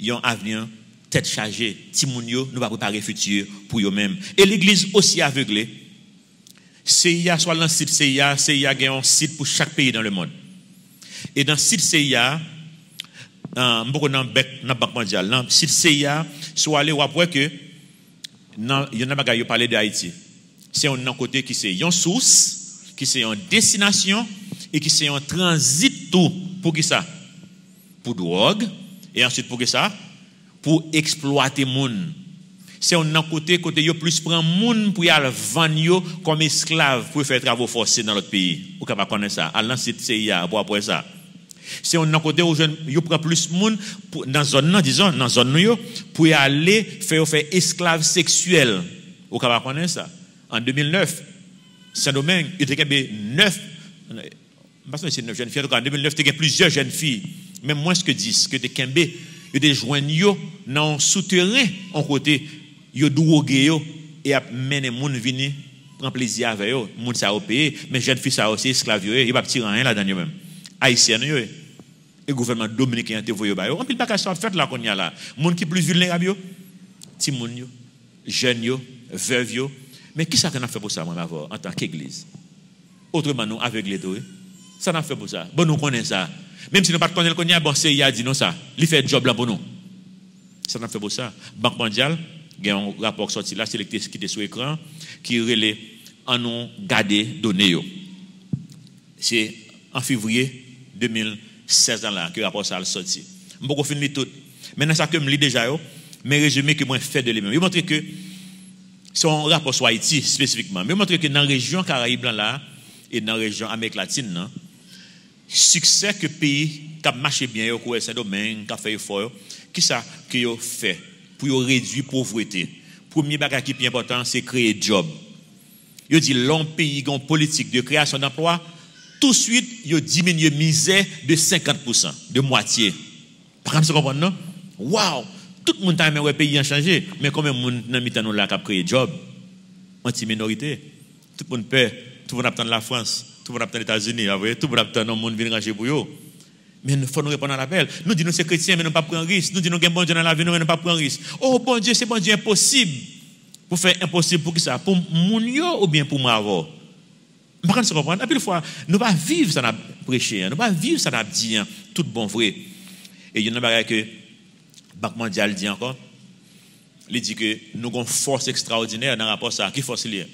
Speaker 1: un avenir tête chargée. Timounio, nous va préparer le futur pour eux-mêmes. Et l'église aussi aveuglée. CIA, soit dans le site CIA a un site pour chaque pays dans le monde. Et dans le site CIA, beaucoup dans la Banque mondiale, dans le site CIA, soit aller voir que il y en a qui parlé d'Haïti. C'est un côté qui c'est une source, qui c'est une destination et qui c'est un transit tout. Pour qui ça? Pour drogue. Et ensuite pour qui ça? Pour exploiter le monde. C'est un côté yo plus prend moun pour y aller vendre comme esclave pour faire travaux forcés dans l'autre pays. Ou capable connaître ça. À l'ancien CIA pour après ça. C'est un côté où yo prend plus moun dans zone disons dans zone yo pour y aller faire esclave sexuel. Ou capable connaître ça. En 2009 Saint-Domingue, il y avait 9 parce que c'est 9 jeunes filles. En 2009 il y avait plusieurs jeunes filles, même moins que 10 que des Kembe, il y a des joigneux dans souterrain en côté yo drogué yo et a mené moun vini prend plaisir avec yo moun ça au pays mais jeune fille ça aussi esclave yo il pas tirer rien là dedans même haïtien yo et gouvernement dominicain te voyo ba yo on pile pas ça fait là qu'on y a là moun qui plus vulnérable yo ti moun yo jeune yo veuve yo Mais qui ça qu'on a fait pour ça, moi, en tant qu'église? Autrement, nous, aveuglés, tout. Ça n'a fait pour ça. Bon, nous connaissons ça. Même si nous ne connaissons pas le bon, c'est a dit non ça. Il fait le job là pour nous. Ça n'a fait pour ça. Banque mondiale, il y a un rapport sorti là, c'est qui était sur l'écran, qui relève en nous garder données. C'est en février 2016 là que le rapport ça a sorti. Je ne vais pas finir tout. Maintenant, ça que je lis déjà, mais résumé que moi fait de lui-même. Il montre que son rapport sur Haïti spécifiquement, mais il montre que dans la région Caraïbes là et dans la région Amérique latine, succès que pays qui a marché bien, qui a domaine, qui a fait effort, qui ça que yo fait pour réduire la pauvreté. Premier bagage qui est important, c'est créer job. Yo dit long pays une politique de création d'emplois, tout de suite yo diminue misère de 50%, de moitié. Par contre, vous comprenez non? Wow, tout le monde a même pays a changé, mais combien de monde dans mi-temps là qui a créé job? Anti-minorité. Tout le monde paie, tout le monde attend la France, tout le monde attend les États-Unis, tout le monde attend le monde venir ranger pour eux. Mais il faut nous répondre à l'appel. Nous disons que c'est chrétien, mais nous ne pas prendre risque. Nous disons que bon Dieu dans la vie, mais nous ne pas prendre risque. Oh bon Dieu, c'est bon Dieu impossible. Pour faire impossible pour qui ça? Pour mon yo ou bien pour moi avoir? Par contre, vous comprenez? À plus de fois, nous ne pas vivre ça n'a prêché, nous ne pas vivre ça n'a dit, tout bon vrai. Et il y a une chose que Banque mondiale dit encore. Il dit que nous avons une force extraordinaire dans le rapport à ça. Qui force il y a?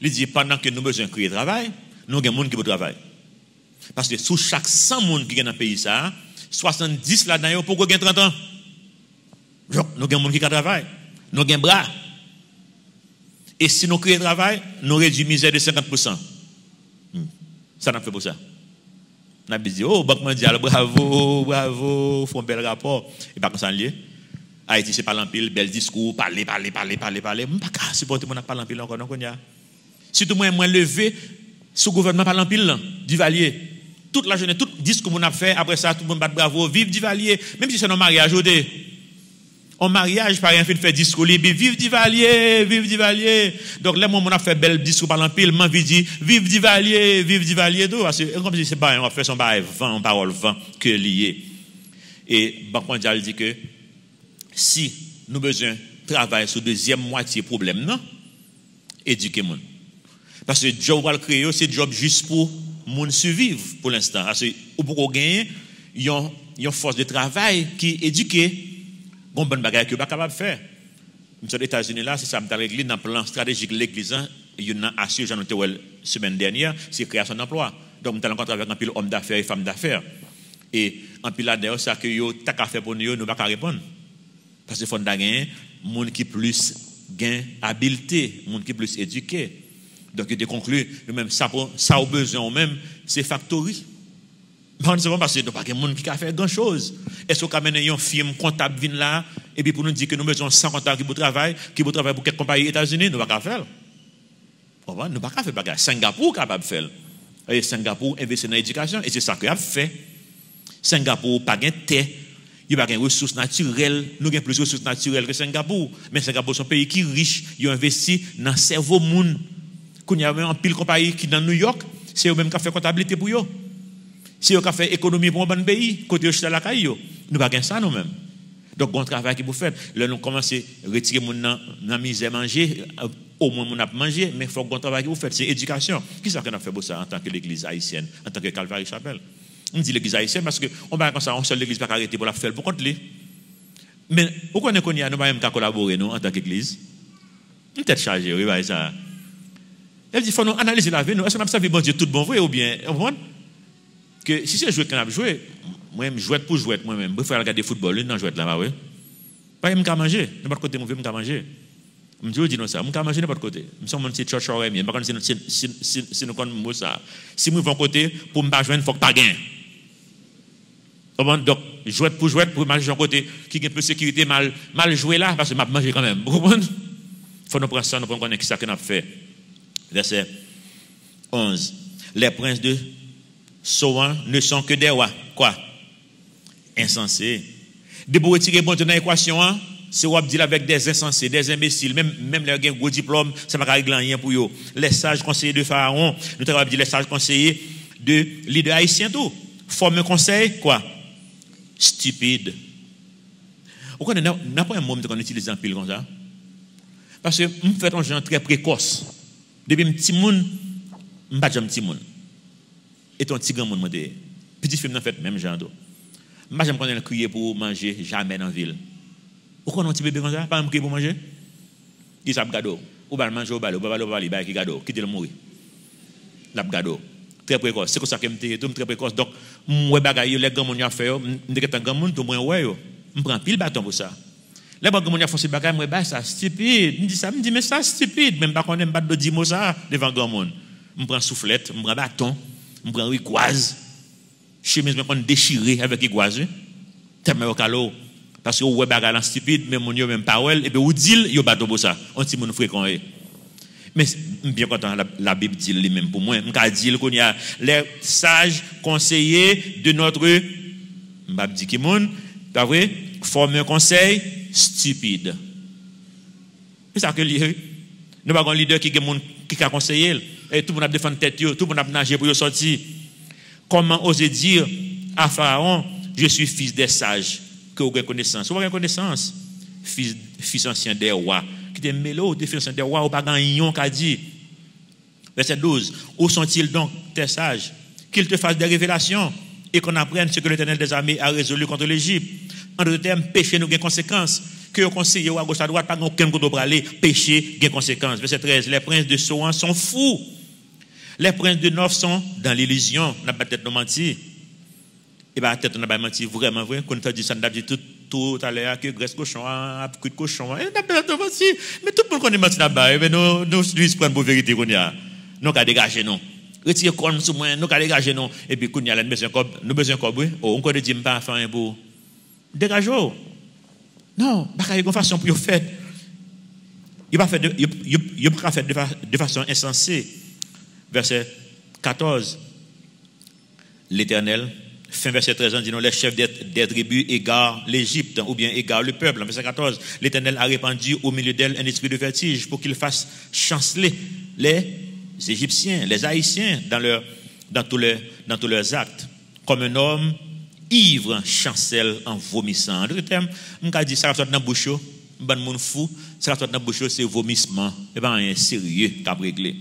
Speaker 1: Il dit pendant que nous avons besoin de créer travail, nous avons des gens qui veulent travailler. Parce que sous chaque 100 personnes qui sont dans le pays, 70 là-dedans, pourquoi ils ont 30 ans? Nous avons des gens qui travaillent. Nous avons des bras. Et si nous créons travail, nous réduisons la misère de 50%. Ça n'a fait pour ça. On a dit, oh, Banque mondiale, bravo, bravo, font un bel rapport. Et pas comme ça, Haïti, c'est pas l'empile, bel discours, parler. Je ne peux pas supporter mon parler l'empile encore. Surtout moi levé, sous gouvernement par l'empile, Duvalier. Toute la journée, tout discours qu'on a fait, après ça, tout le monde bat bravo, vive Duvalier. Même si c'est un mariage, en mariage, par exemple, fait discours, vive Duvalier, vive Duvalier. Donc, là, moi, on a fait bel discours par l'empile, moi, je dis, vive Duvalier, tout. Parce que, comme je dis, c'est pas, on va faire son parole vent, que lié. Et, Banque mondiale dit que, si nous avons besoin de travailler sur la deuxième moitié problème, non, éduquer les gens. Parce que le job qu'on créer, c'est un job juste pour les survivre pour l'instant. Parce que pour gagner, il y a une force de travail qui est éduquée. Bon, bonne bagaille que vous pas capable de faire. Aux États-Unis, là, c'est ça, dans l'église, dans le plan stratégique de l'église, il y a un assuré, j'en ai été la semaine dernière, c'est création d'emploi. Donc, nous allons rencontrer avec un pile homme d'affaires et femmes d'affaires. Et en pile là-dedans, ça que vous avez qu'à faire pour nous, nous ne pouvons pas répondre. Parce qu'il faut gagner des gens qui plus gain habileté, des gens qui plus éduqués. Donc, il a conclu, même ça au besoin, même, c'est factory. Parce que nous n'avons pas de monde qui a fait grand-chose. Est-ce qu'on a mené une firme comptable là, et puis pour nous dire que nous avons besoin de 100 comptables qui travaillent pour quelques compagnies États-Unis, nous ne pouvons pas faire. Nous ne pouvons pas faire. Singapour est capable de faire. Et Singapour investit dans l'éducation, et c'est ça qu'il a fait. Singapour n'a pas de terre, il n'y a pas de ressources naturelles. Nous avons plus de ressources naturelles que Singapour. Mais Singapour, c'est un pays qui est riche, il a investi dans le cerveau monde. Quand il y a un pile compagnie qui est dans New York, c'est eux-mêmes qui ont fait comptabilité pour eux. C'est eux qui ont fait économie pour un bon pays, côté de la caille. Nous n'avons pas ça nous-mêmes. Donc, on travail qui vous faites. Là, nous commençons à retirer dans la misère manger, au moins, on a mangé, mais il faut qu'on travail qui vous faites. C'est éducation. Qui est-ce qu'on a fait pour ça en tant que l'église haïtienne, en tant que Calvary Chapel? On dit l'église haïtienne parce qu'on va comme ça, on seule l'église pas arrêter pour la faire pour contre lui. Mais pourquoi nous connaissons, nous ne pouvons pas collaborer nous, en tant qu'église? Nous sommes chargés, oui, ça. Elle dit, il faut nous analyser la vie. Est-ce qu'on a servi bon Dieu tout bon vrai ou bien, que si c'est jouer qu'on a joué, moi-même, jouette pour jouette, moi-même, je vais regarder football, dans jouette là-bas, oui. Pas même qu'à manger, n'importe côté, je vais manger. Je me dis non ça, je vais manger n'importe côté. Je me sens que c'est church or bien, par contre, si nous connaissons ça, si nous vont côté, pour me pas jouer, il faut que pas gagner. Donc, jouette pour manger de côté, qui a plus de sécurité, mal joué là, parce que je vais manger quand même. Vous comprenez? Il faut nous prendre ça, nous prendre ce qu'on a fait. Verset 11. Les princes de Sohan ne sont que des rois. Quoi? Insensés. De pour retirer bon Dieu dans l'équation, c'est on dit avec des insensés, des imbéciles, même les gens qui ont un diplôme, ça ne va pas régler rien pour eux. Les sages conseillers de Pharaon, nous avons dit les sages conseillers de leaders haïtiens tout. Forme un conseil, quoi? Stupide. Vous connaissez, n'a pas un mot qu'on utilise en pile comme ça? Parce que nous faisons un gens très précoce. Depuis petit monde, m'pas jamais petit monde. Et ton petit grand monde monté. Petit film dans fait même genre. M'pas jamais connaître crier pour manger jamais dans ville. Ou qu'on un petit bébé comme ça, pas me crier pour manger. Il s'ap gado. Ou ba manger ou ba qui gado, qui te le mourir. L'a gado. Très précoce. C'est comme ça que m'était tout très précoce. Donc moi bagaille les grand monde a fait, m'était tant grand monde tout moi ouais yo. M'prend pile bâton pour ça. Les grand monde a fait bagaille moi ba ça stupide. Me dit ça, me dit mais ça stupide, même pas connaît pas de dire mot ça devant grand monde. M'prend soufflette, m'prend bâton, m'prend ricoise. Chemise me prend déchiré avec ricoise. Tellement au calo. Parce que ouais bagaille stupide, même mon yo même parole et puis ou dit yo bâton pour ça. On ti moun fréquent. Mais bien content la Bible dit lui-même pour moi, m'ka dit qu'on y a les sages conseillers de notre m'pa dit qui monde, pas vrai, former un conseil stupide. C'est ça que nous pas un leader qui a conseillé et tout le monde a défendu tête, tout le monde a nagé pour sortir. Comment oser dire à Pharaon, je suis fils des sages, que vous avez connaissance. Vous avez connaissance, fils ancien des rois. Qui te mélo, définition des rois, ou pas gagnon qu'a dit. Verset 12. Où sont-ils donc, tes sages? Qu'ils te fassent des révélations et qu'on apprenne ce que l'Éternel des armées a résolu contre l'Égypte. En d'autres termes, péché nous a des conséquences. Que vous conseillez à gauche à droite, pas aucun côté pour aller, péché a des conséquences. Verset 13. Les princes de Soan sont fous. Les princes de Nord sont dans l'illusion. On n'a pas tête de mentir. Et bien, peut-être on n'a pas menti vraiment vrai. Quand on a dit ça, on a dit tout à l'heure que graisse cochon, coup de cochon. Et on a pas menti. Mais tout le monde connaît menti là-bas. Mais nous prendre pour vérité qu'on y a. Nous avons dégagé nous. Retirez comme sous moi, nous avons dégagé nous. Et puis, qu'on y a, nous besoin de cob. Oh, on connaît dit pas faire un pour dégager. Non, pas de façon pour faire. Il va faire de façon insensée. Verset 14. L'Éternel. Fin verset 13, on dit non, les chefs des tribus égarent l'Égypte, ou bien égarent le peuple. En verset 14, l'Éternel a répandu au milieu d'elle un esprit de vertige pour qu'il fasse chanceler les Égyptiens, les Haïtiens dans tous leurs actes. Comme un homme ivre chancelle en vomissant. En d'autres termes, on dit ça va dans la bouche, un monde fou, ça va dans la bouche, c'est vomissement. Et pas un sérieux qu'a réglé.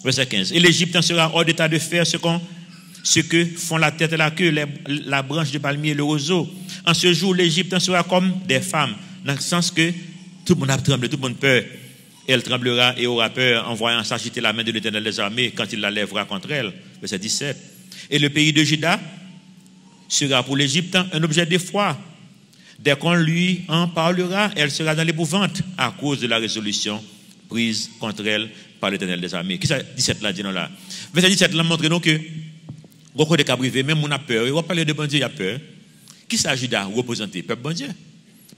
Speaker 1: Verset 15, et l'Égypte sera hors d'état de faire ce que font la tête et la queue, la branche de palmier et le roseau. En ce jour, l'Égypte sera comme des femmes, dans le sens que tout le monde a tremblé, tout le monde peur. Elle tremblera et aura peur en voyant s'agiter la main de l'Éternel des armées quand il la lèvera contre elle. Verset 17. Et le pays de Juda sera pour l'Égypte un objet d'effroi. Dès qu'on lui en parlera, elle sera dans l'épouvante à cause de la résolution prise contre elle par l'Éternel des armées. Qui ça 17 là dit non là. Verset 17 là montre nous que beaucoup de cas privés, même on a peur. On parle de bon Dieu, il y a peur. Qui s'agit de représenter? Peuple bon Dieu.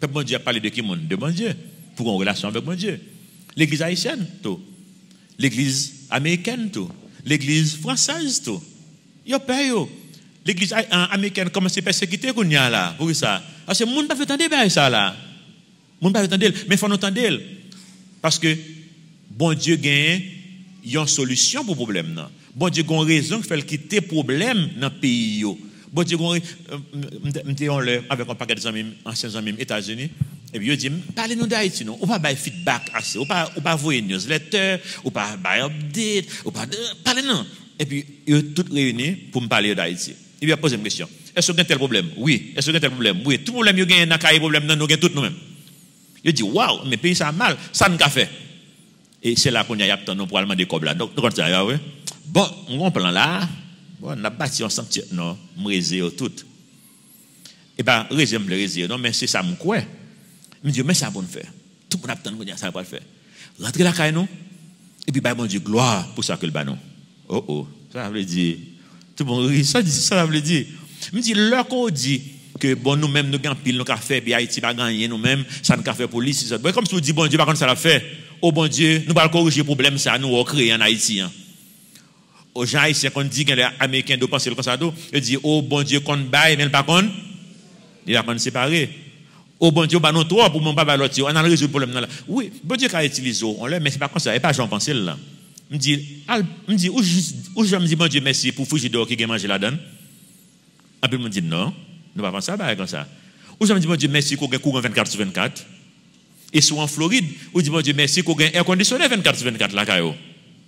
Speaker 1: Peuple bon Dieu a parlé de qui monde? De bon Dieu. Pour une relation avec bon Dieu. L'église haïtienne, tout. L'église américaine, tout. L'église française, tout. Il y a peur. L'église américaine commence à persécuter qu'on y a là. Pour ça. Parce que le monde ne peut pas entendre ça là. Le monde ne peut pas entendre. Mais il faut entendre. Parce que bon Dieu gagne une solution pour le problème. Non? Bon Dieu a une raison qui fait quitter problème dans le pays. Bon Dieu avec un paquet d'anciens amis aux États-Unis. Et puis, il dit, parlez-nous d'Haïti, non? Ou pas de feedback assez, ou pas voir une newsletter, ou pas de update, ou pas de. Parlez-nous. Et puis, ils sont tous réunis pour me parler d'Haïti. Il lui a posé une question. Est-ce qu'il y a tel problème? Oui. Est-ce qu'il y a tel problème? Oui. Tout problème, il y a un problème, nous avons tous nous-mêmes. Il dit, waouh, mais pays ça a mal, ça n'a fait. Et c'est là qu'on y a attendu pour aller demander là. Donc, nous ça, oui. Bon, on prend là, bon, on a bâti un sanctuaire, non, on réserve tout. Et bien, réserve, non, mais c'est ça, mon quoi. Je me dis, mais ça va faire. Tout le monde attend que ça va le faire. Rentrer la caille, nous, et puis, bon Dieu, gloire pour ça que le banon. Oh, ça veut dire, tout le monde rit, ça veut dire. Je me dis, leur qu'on dit que, bon, nous-mêmes, nous gagnons pile, nous avons fait, puis Haïti va gagner, nous-mêmes, ça nous a fait police, ça. Comme si vous dites, bon Dieu, par contre, ça l'a fait. Oh, bon Dieu, nous allons corriger le problème, ça, nous, on crée en Haïti, hein. Aux gens haïtiens, quand on dit que les Américains doivent penser comme ça, ils disent, oh bon Dieu, qu'on baille, mais pas qu'on, il va qu'on séparer. Oh bon Dieu, non toi, pour mon papa, l'autre, on a résolu le problème là. Oui, bon Dieu, quand utilise, on l'a, mais c'est pas comme ça, et pas j'en pense là. Je me dis, où je me dis, bon Dieu, merci pour Fougido qui a mangé la donne. Après, je me dis, non, nous ne pas penser à comme ça. Où je me dis, bon Dieu, merci qu'on a courant 24/24. Et soit en Floride, où je dis, bon Dieu, merci qu'on a air conditionné 24/24 là, Kayo.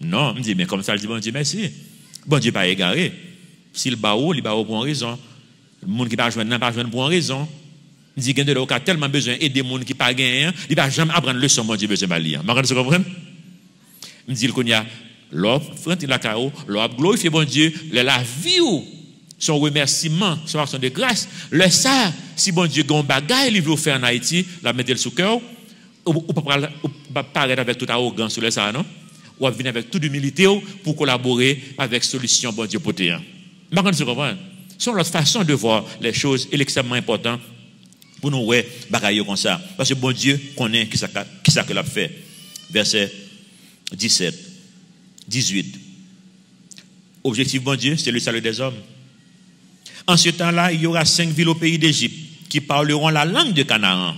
Speaker 1: Non, me dit, mais comme ça, je dis, bon Dieu, merci. Bon Dieu, pas égaré. S'il bat haut, il bat haut pour une raison. Le monde qui pas joindre, pas joindre pour une raison. Il dit qu'il y a tellement besoin d'aider les gens qui pas gagné, il va jamais apprendre le leçon, bon Dieu, besoin de lire. Vous comprenez? Il dit qu'il y a l'offre, frère, la cao, l'offre, glorifier bon Dieu, la vie ou son remerciement, son action de grâce, le ça, si bon Dieu gon bagaille, il veut faire en Haïti, la mettre sous cœur, ou pas parler avec toute arrogance sur le ça, non? Ou venir avec toute humilité pour collaborer avec solution bon Dieu poté. Vous comprenez? C'est notre façon de voir les choses est extrêmement important pour nous ouais bagaille comme ça parce que bon Dieu connaît qui ça que l'a fait. Verset 17 18. Objectif bon Dieu, c'est le salut des hommes. En ce temps-là, il y aura 5 villes au pays d'Égypte qui parleront la langue de Canaan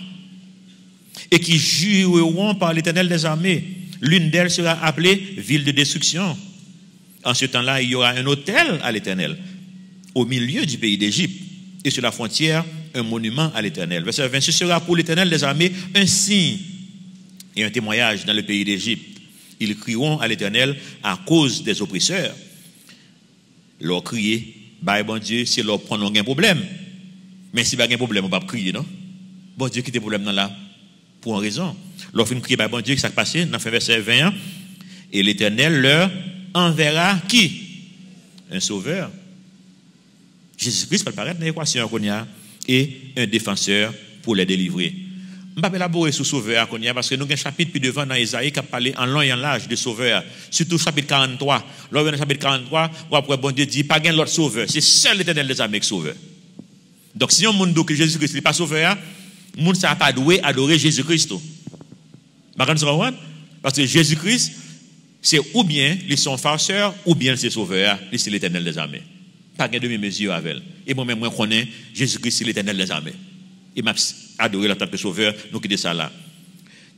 Speaker 1: et qui jureront par l'Éternel des armées. L'une d'elles sera appelée ville de destruction. En ce temps-là, il y aura un autel à l'Éternel au milieu du pays d'Égypte et sur la frontière un monument à l'Éternel. Verset 20, ce sera pour l'Éternel des armées un signe et un témoignage dans le pays d'Égypte. Ils crieront à l'Éternel à cause des oppresseurs. Leur crier, bah bon Dieu, si leur prend un problème. Mais si pas un problème, on va pas crier, non? Bon Dieu, qui a des problèmes dans là pour une raison. Leur fin crier, bah bon Dieu, qui s'est passé dans le verset 21. Et l'Éternel leur enverra qui? Un sauveur. Jésus-Christ va paraître dans l'équation qu'on y a et un défenseur pour les délivrer. Je ne vais pas élaborer sur sauveur qu'on y a parce que nous avons un chapitre plus devant dans Isaïe qui a parlé en long et en large de sauveur. Surtout chapitre 43. Lors du chapitre 43, où après bon Dieu dit, pas gain l'autre sauveur. C'est seul l'Éternel des armées qui sauveur. Donc si on monde dit que Jésus-Christ n'est pas sauveur, le monde n'a pas doué adorer Jésus-Christ. Parce que Jésus-Christ, c'est ou bien ils sont farceurs, ou bien c'est sauveur, c'est l'Éternel des armées. Pas de demi-mesure avec elle. Et moi-même, moi, je connais Jésus-Christ, c'est l'Éternel des armées. Il m'a adoré en tant que sauveur, nous quittons ça là.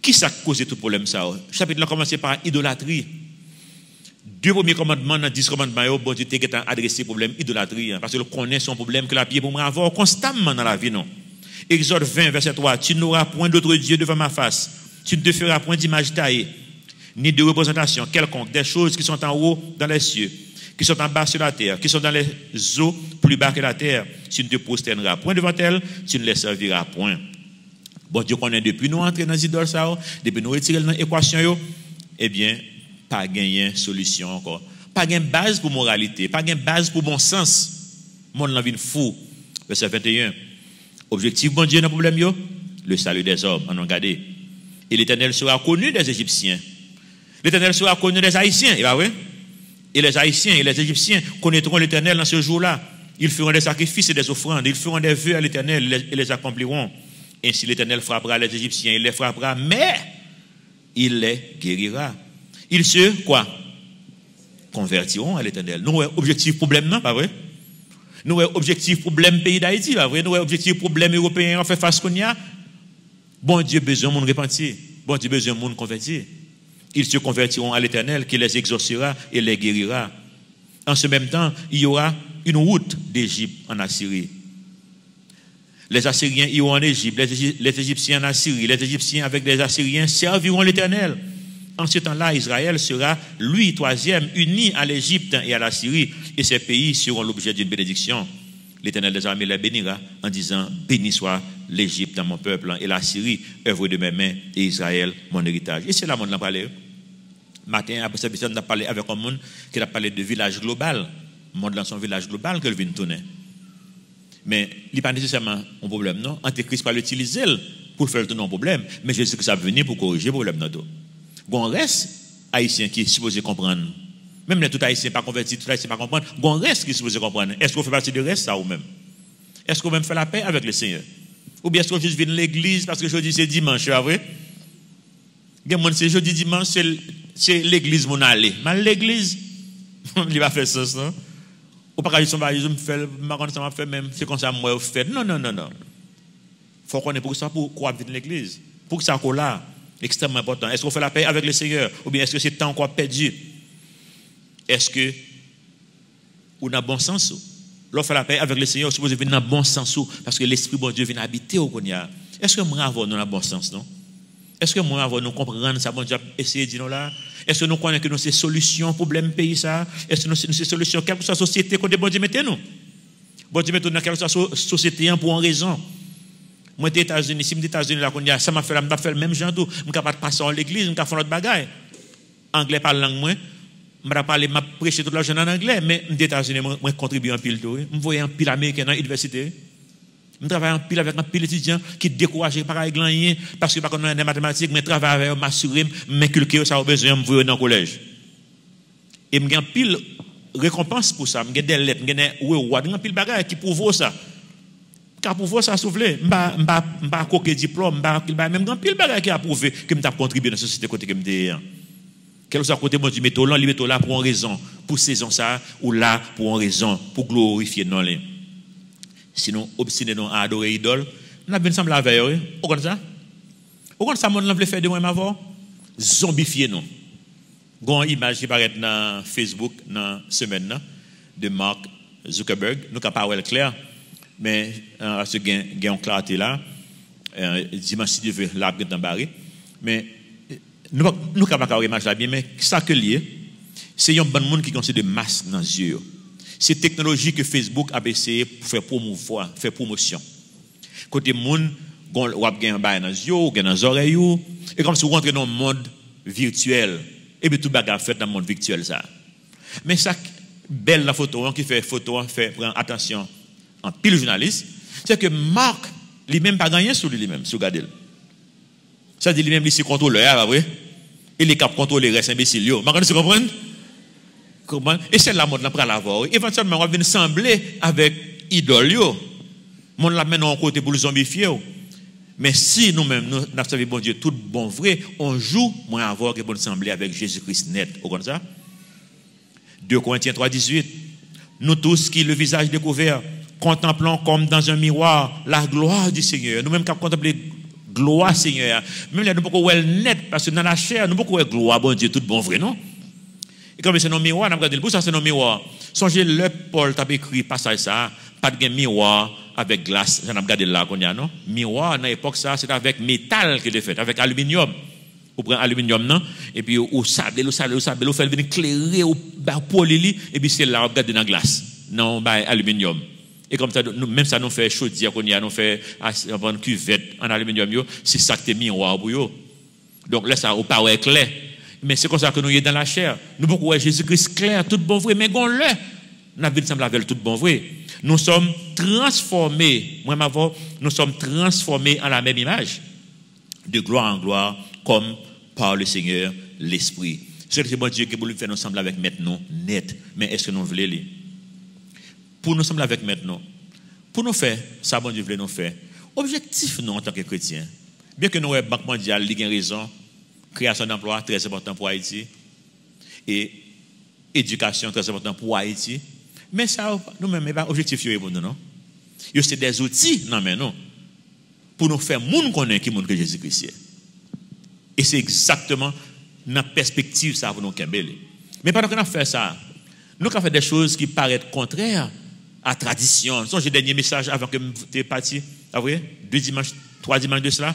Speaker 1: Qui ça cause tout problème ça? Le chapitre a commencé par idolâtrie. 2 premiers commandements dans 10 commandements, bon Dieu t'a adressé le problème idolâtrie. Parce que le connaît son problème que la pied pour moi avoir constamment dans la vie, non? Exode 20, verset 3. Tu n'auras point d'autre Dieu devant ma face. Tu ne te feras point d'image taillée, ni de représentation quelconque, des choses qui sont en haut dans les cieux, qui sont en bas sur la terre, qui sont dans les eaux plus bas que la terre. Tu ne te prosterneras point devant elles, tu ne les serviras point. Bon Dieu connaît depuis nous entrer dans les idoles, depuis nous retirer dans l'équation, eh bien, pas gagner solution encore. Pas gagner base pour moralité, pas gagner base pour bon sens. Monde la vie fou. Verset 21. Objectif, bon Dieu, dans le problème, le salut des hommes, en regardez. Et l'Éternel sera connu des Égyptiens. L'Éternel sera connu des Haïtiens, et les Haïtiens et les Égyptiens connaîtront l'Éternel dans ce jour-là. Ils feront des sacrifices et des offrandes. Ils feront des vœux à l'Éternel et les accompliront. Ainsi l'Éternel frappera les Égyptiens. Il les frappera, mais il les guérira. Ils se, quoi? Convertiront à l'Éternel. Nous avons objectif problème, non? Pas vrai? Nous avons objectif problème pays d'Haïti, pas vrai? Nous avons objectif problème européen, on fait face qu'on y a. Bon Dieu besoin de monde repentir. Bon Dieu besoin de monde convertir. Ils se convertiront à l'Éternel qui les exaucera et les guérira. En ce même temps, il y aura une route d'Égypte en Assyrie. Les Assyriens iront en Égypte, les Égyptiens en Assyrie, les Égyptiens avec les Assyriens serviront l'Éternel. En ce temps-là, Israël sera, lui, troisième, uni à l'Égypte et à la Syrie, et ces pays seront l'objet d'une bénédiction. L'Éternel des armées les bénira en disant, béni soit l'Égypte, mon peuple, et la Syrie, œuvre de mes mains, et Israël, mon héritage. Et c'est là qu'on a parlé. Matin, après cette personne, on a parlé avec un monde qui a parlé de village global. Le monde dans son village global que vient tourner. Mais il n'y a pas nécessairement un problème, non? Antéchrist va l'utiliser pour faire tourner un problème, mais je sais que ça va venir pour corriger le problème. Bon reste haïtien qui est supposé comprendre. Même les tout haïtiens pas convertis, tout haïtien pas comprendre. Bon reste qui est supposé comprendre. Est-ce qu'on fait partie de reste ça ou même? Est-ce qu'on même fait la paix avec le Seigneur? Ou bien est-ce qu'on juste vient de l'église parce que jeudi c'est dimanche, c'est vrai? C'est jeudi dimanche, c'est l'église mon aller. Mais l'église, il va faire ça, non? Ou pas que je me fais même, c'est comme ça moi fait. Non. Faut qu'on ait pour ça pour croire dans l'église. Pour que ça soit là. Extrêmement important. Est-ce qu'on fait la paix avec le Seigneur? Ou bien est-ce que c'est temps encore perdu? Est-ce que on a bon sens? Lorsqu'on fait la paix avec le Seigneur, on suppose venir dans bon sens parce que l'Esprit bon Dieu vient habiter au Konya. Est-ce que nous avons dans bon sens, non? Est-ce que moi, avant nous comprendre ça, bon Dieu, essayer de dire là? Est-ce que nous connaissons que nous c'est solution problème pays ça? Est-ce que nous c'est solution quelle que soit la société que bon Dieu mettez nous? Bon Dieu mettez nous dans quelle que soit la société pour une raison. Moi, aux États-Unis, si je suis aux États-Unis, là, ça m'a fait le même genre tout. Je suis capable de passer en l'église, je suis capable de faire notre bagaille. Anglais parle langue moins. Je vais prêcher toute la journée en anglais, mais aux États-Unis, je contribue en pile tout. Je vois un pile américain dans l'université. Je travaille en pile avec un pile étudiant qui découragé par rien parce que par contre dans les mathématiques, je travaille avec m'assurer, m'inculquer ça au besoin, me voir dans le collège. Et je gagne pile récompense pour ça, je gagne des lettres, je gagne des pile bagaille qui prouve ça. Car pour ça souffler, je pas coquer diplôme, même grand pile bagaille qui a prouvé que je contribué dans la société côté que je quel soit côté moi du métaux là, là pour une raison, pour saison ça ou là pour une raison, pour glorifier non les. Sinon obstiné à adorer idole, on a bien semblé avec eux, au comme ça. Au comme ça monde veut faire de moi avant zombifier non. Gon image qui paraît dans Facebook dans semaine là de Mark Zuckerberg, nous capable clair. Mais parce que gain en clarté là dimanche si Dieu veut l'arbre dans barré mais nous capable image là bien mais ça que lié c'est un bon monde qui considère de masque dans les yeux c'est technologie que Facebook a essayé pour faire promouvoir faire promotion côté monde ou a gain bail dans les yeux gain dans les oreilles et comme si vous rentrez dans le monde virtuel et puis tout bagarre fait dans le monde virtuel ça mais ça belle la photo qui fait photo fait prendre attention en pile journaliste, c'est que Marc lui-même pas gagné sur lui-même, sur Gadel. Ça dit lui-même, il est contrôleur, pas vrai? Il est capable de contrôler les restes imbéciles. Vous comprenez? Comment? Et c'est la mode là pour l'avoir. Éventuellement, on va venir sembler avec idole. Mon la mène en côté pour le zombifier. Mais si nous-mêmes, nous avons bon Dieu, tout bon vrai, on joue, moins avoir que bon sembler avec Jésus-Christ net. Vous comprenez ça? 2 Corinthiens 3,18. Nous tous qui le visage découvert, contemplons comme dans un miroir la gloire du Seigneur. Nous-mêmes qui contemplons la gloire Seigneur. Même là, nous ne pouvons pas net, parce que dans la chair, nous ne pouvons pas gloire, bon Dieu, tout bon vrai, non? Et comme c'est nos miroirs, nous regardons, pour ça c'est nos miroirs. Songez, le Paul t'a écrit passage ça, pas de miroir avec glace, j'en ai regardé là, qu'on y a, non? Miroir, dans l'époque, ça, c'est avec métal qu'il est fait, avec aluminium. Vous prenez aluminium, non? Et puis, vous sablez, vous faites venir éclairer, vous polir, et puis c'est là, vous regardez dans la glace, non, aluminium. Et comme ça, même ça, nous fait chaudière, nous fait une cuvette en aluminium, c'est ça que c'est miroir pour vous. Donc là, ça, au pas clair. Mais c'est comme ça que nous sommes dans la chair. Nous pouvons Jésus-Christ clair, tout bon vrai, mais qu'on l'est. Nous avons semble avec tout bon vrai. Nous sommes transformés, moi, nous sommes transformés en la même image, de gloire en gloire, comme par le Seigneur, l'Esprit. C'est bon Dieu qui veut faire nous sembler avec maintenant, net. Mais est-ce que nous voulons les? Pour nous sembler avec maintenant, pour nous faire, ça bon Dieu veut nous faire. Objectif, nous, en tant que chrétiens, bien que nous ayons Banque mondiale, il y a raison, création d'emplois, très important pour Haïti, et éducation, très important pour Haïti, mais ça, nous-mêmes, pas objectif pour nous, non? C'est des outils, non, mais non, pour nous faire monde connaître qui monde que Jésus-Christ est. Et c'est exactement dans la perspective ça pour nous Kembele. Mais pendant qu'on a fait ça, nous avons fait des choses qui paraissent contraires à la tradition. J'ai dernier message avant que tu es parti, vous voyez, 3 dimanches de cela,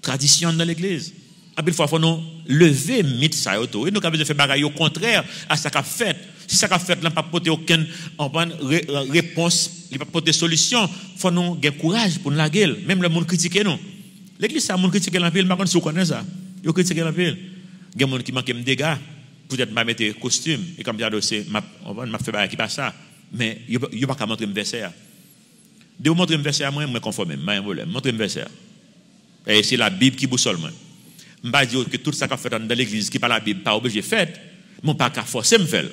Speaker 1: tradition dans l'église. À une fois, il faut nous lever mythe ça et nous avons fait des choses au contraire à ce qu'a fait. Si ça qu'a fait, il n'a pas porté aucune réponse, il n'a pas porté solution. Il faut nous avoir courage pour nous la gueule. Même le monde critique nous. L'église, ça, le monde critique la pile, mais si vous connaissez ça, vous critiquez la pile. Il y a des gens qui manquent de dégâts. Peut-être que je mettre costume. Et comme je dis, je ne fais pas qui passe ça. Mais il n'y a pas qu'à montrer un verset. De vous montrer un verset à moi, je me conforme. Je ne vais montrer un verset. Et c'est la Bible qui boussole moi. Je ne vais pas dire que tout ça qu'on fait dans l'église, qui n'est pas la Bible, pas obligé de faire, mais pas qu'à forcer me faire.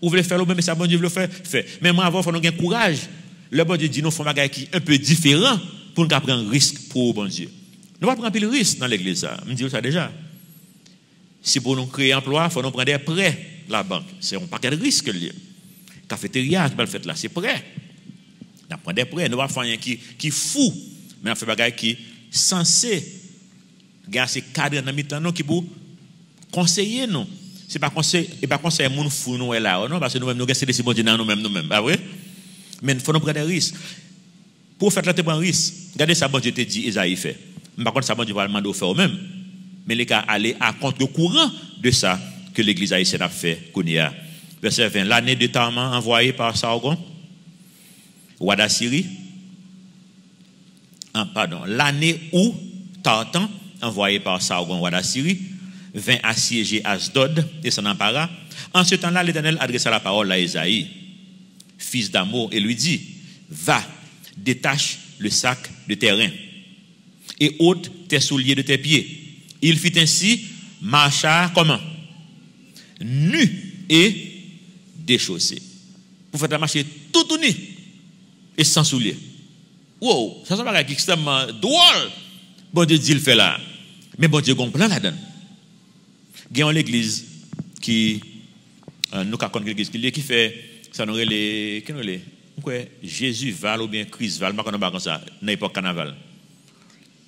Speaker 1: Vous voulez faire le même, mais ça, bon Dieu veut le faire, fait. Mais moi, avant, il faut nous avoir courage. Le bon Dieu dit, nous faisons un bagage qui est un peu différent pour nous prendre un risque pour bon Dieu. Nous ne pouvons pas prendre un risque dans l'église. Je dis ça déjà. Si pour nous créer un emploi, il faut nous prendre des prêts, la banque. C'est un paquet de risques liés. Cafétéria, tu vas le faire là, c'est prêt. On prend des prêts, nous ne faisons pas faire qui est fou, mais on fait un bagage qui est censé garder ces cadres dans le qui pour conseiller nous. Ce n'est pas conseiller les gens fous nous là, non, parce que nous-mêmes, nous avons des bon Dieu dans nous-mêmes, pas vrai? Mais il faut nous prendre des risques. Pour faire là, tu prends un risque. Regardez ça, bon Dieu te dit, Isaïe fait. Par contre, ça, bon Dieu va demander au faire au même. mais les cas aller à contre-courant de ça que l'église haïtienne a fait Kounia. Verset 20, l'année de Tarman envoyé par Sargon, roi d'Assyrie. L'année où Tartan, envoyé par Sargon, roi d'Assyrie, vint assiéger Asdod et s'en empara. En ce temps-là, l'Éternel adressa la parole à Ésaïe, fils d'Amo, et lui dit, va, détache le sac de tes reins et ôte tes souliers de tes pieds. Il fit ainsi, marcha comment? Nu et déchaussé. Pour faire marcher tout nu et sans souliers. Wow, ça semble extrêmement drôle. Bon Dieu dit le fait là. Mais bon Dieu comprend là-dedans. Il y a l'église qui nous avons l'église qui fait ça nous les Jésus Val ou bien Christ Val, pas comme ça, dans l'époque carnaval.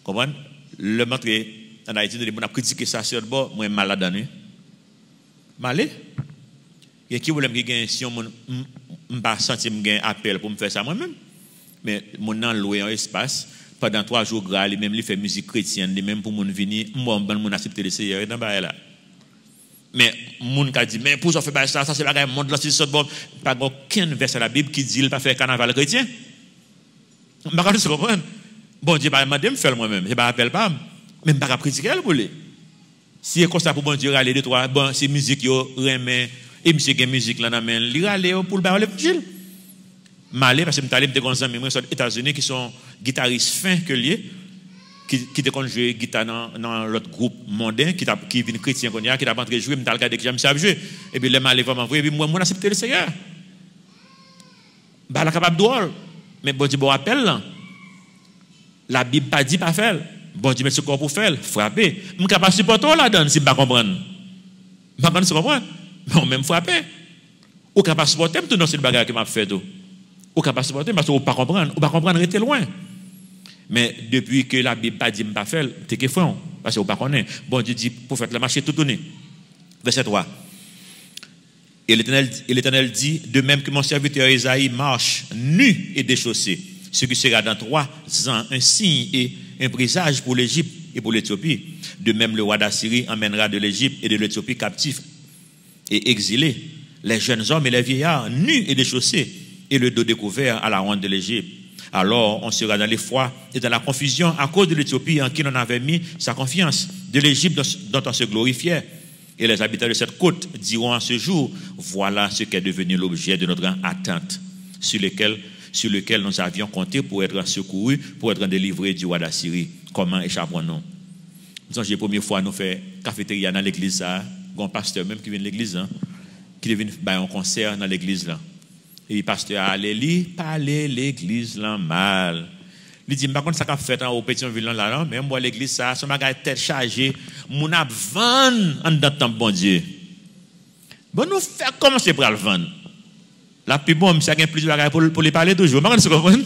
Speaker 1: Comprenez? Le montre en Haïti, on a critiqué ça sur le bord, moi malade nuit. Malé? Il y a qui problème qui gagne si on pas senti un appel pour me faire ça moi-même. Mais mon nan loué un espace pendant 3 jours gras, lui même lui fait musique chrétienne, lui même pour mon venir, moi mon accepter le Seigneur dans ba là. Mais moun ka dit mais pour ça faire ça c'est bagay monde là c'est ça bon pas aucun verset de la Bible qui dit il pas faire carnaval chrétien. Pas capable de comprendre. Bon Dieu pas demander me faire moi-même, je pas appelle pas même pas critiquer pour lui. Si est comme ça pour bon Dieu aller de toi bon c'est musique yo remet et monsieur qui musique là dans main, il aller pour le l'évangile. Malé parce que m't'allé me comme ça mais aux États-Unis qui sont guitaristes fins que lié qui te kon jouer guitare dans l'autre groupe mondain qui vient chrétien qu'on y a qui t'a rentré jouer m't'al regarder que j'aime ça jouer et puis les malé vraiment vrai et puis moi accepter le Seigneur. Bah la capable drôle mais bon Dieu bon appel là. La Bible pas dit pas faire. Bon Dieu met ce corps pour faire, frapper. M'm capable supporter là-dedans si pas comprendre. Pas comprendre. Bon même frapper. Ou capable supporter tout dans cette bagarre que m'a fait tout. Ou capable supporter parce que ou pas comprendre rester loin. Mais depuis que la Bible pas dit pas faire, t'es que fond parce que ou pas connaît. Bon Dieu dit pour faire le marché tout tourner. Verset 3. Et l'Éternel dit de même que mon serviteur Ésaïe marche nu et déchaussé, ce qui sera dans 3 ans un signe et un présage pour l'Égypte et pour l'Éthiopie. De même le roi d'Assyrie emmènera de l'Égypte et de l'Éthiopie captifs et exilés les jeunes hommes et les vieillards nus et déchaussés et le dos découvert à la honte de l'Égypte. Alors on sera dans l'effroi et dans la confusion à cause de l'Éthiopie en qui l'on avait mis sa confiance, de l'Égypte dont on se glorifiait. Et les habitants de cette côte diront en ce jour, voilà ce qu'est devenu l'objet de notre attente, sur lequel nous avions compté pour être secourus, pour être délivrés du roi d'Assyrie. Comment échappons-nous? Nous la première fois nous fait cafétéria dans l'église, un pasteur même qui vient de l'église, qui vient faire un concert dans l'église là. Et le pasteur a allé parler l'église là mal. Il dit, par contre, ça qu'a fait au Pétionville là, non, mais moi, l'église, ça, son bagage tête chargée, mon a vendre en dedans bon Dieu. Bon, nous faire comment c'est pour le vendre? La plus bon, c'est qu'il y a plus de bagages pour les parler toujours. Vous comprenez?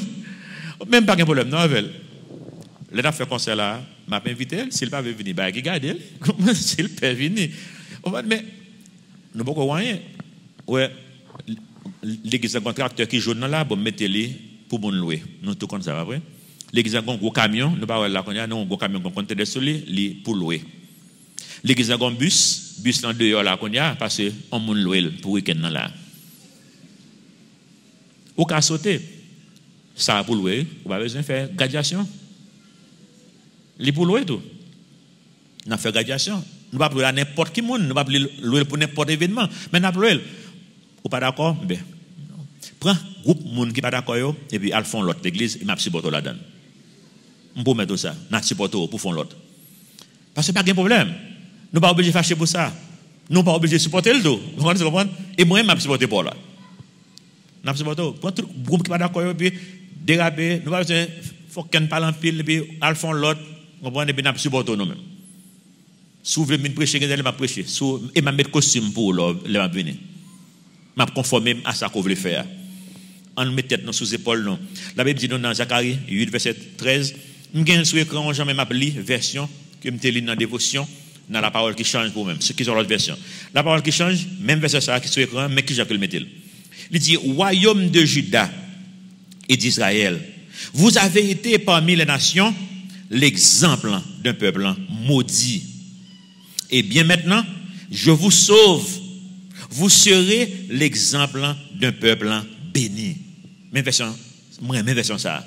Speaker 1: Même pas de problème, non, avec. L'État fait concert là, m'a invité, s'il pas veut venir, bah, regardez, s'il peut venir. Mais, nous ne pouvons rien. Ouais, l'église, un contracteur qui joue là, bon, mettez-les pour bon louer. Nous, tout comme ça, après. L'église a un gros camion, nous parlons là, nous avons un gros camion qu'on compte dessus pour louer. L'église a un bus dans dehors là, parce qu'on peut louer pour le week-end là. Ou qu'à sauter, ça pour louer, on va besoin de faire graduation. Les pour louer tout. On a fait graduation. Nous ne pouvons pas louer à n'importe qui monde, nous ne pouvons pas louer pour n'importe événement. Mais nous louer. Ou pas d'accord? Ben, prends groupe monde qui pas d'accord et puis ils font l'autre l'église et m'a supporté là-dedans. On peut mettre ça, n'a supporté pour faire l'autre. Parce que pas de problème. Nous pas obligés de fâcher pour ça. Nous pas obligés de supporter le dos. Vous comprenez? Et moi m'a supporté pour là. N'a supporté. Prends tout groupe qui pas d'accord et puis déraper, nous pas besoin faut qu'on parle en pile et puis ils font l'autre. Vous comprenez? Et puis n'a supporté nous-mêmes. Si vous voulez me prêcher, vous allez me prêcher. Et m'a mettre costume pour le m'a venir. M'a conformer à ça qu'on veut faire. On met tête sous épaule non. La Bible dit dans Zacharie 8 verset 13, m'gagne sur écran jamais m'a li version que me lis dans dévotion dans la parole qui change pour même, ce qui sont l'autre version. La parole qui change, même verset ça qui sur écran mais qui j'ai que le mettre. Il dit royaume de Juda et d'Israël, vous avez été parmi les nations l'exemple d'un peuple maudit Eh bien maintenant, je vous sauve. Vous serez l'exemple d'un peuple béni. Même version ça.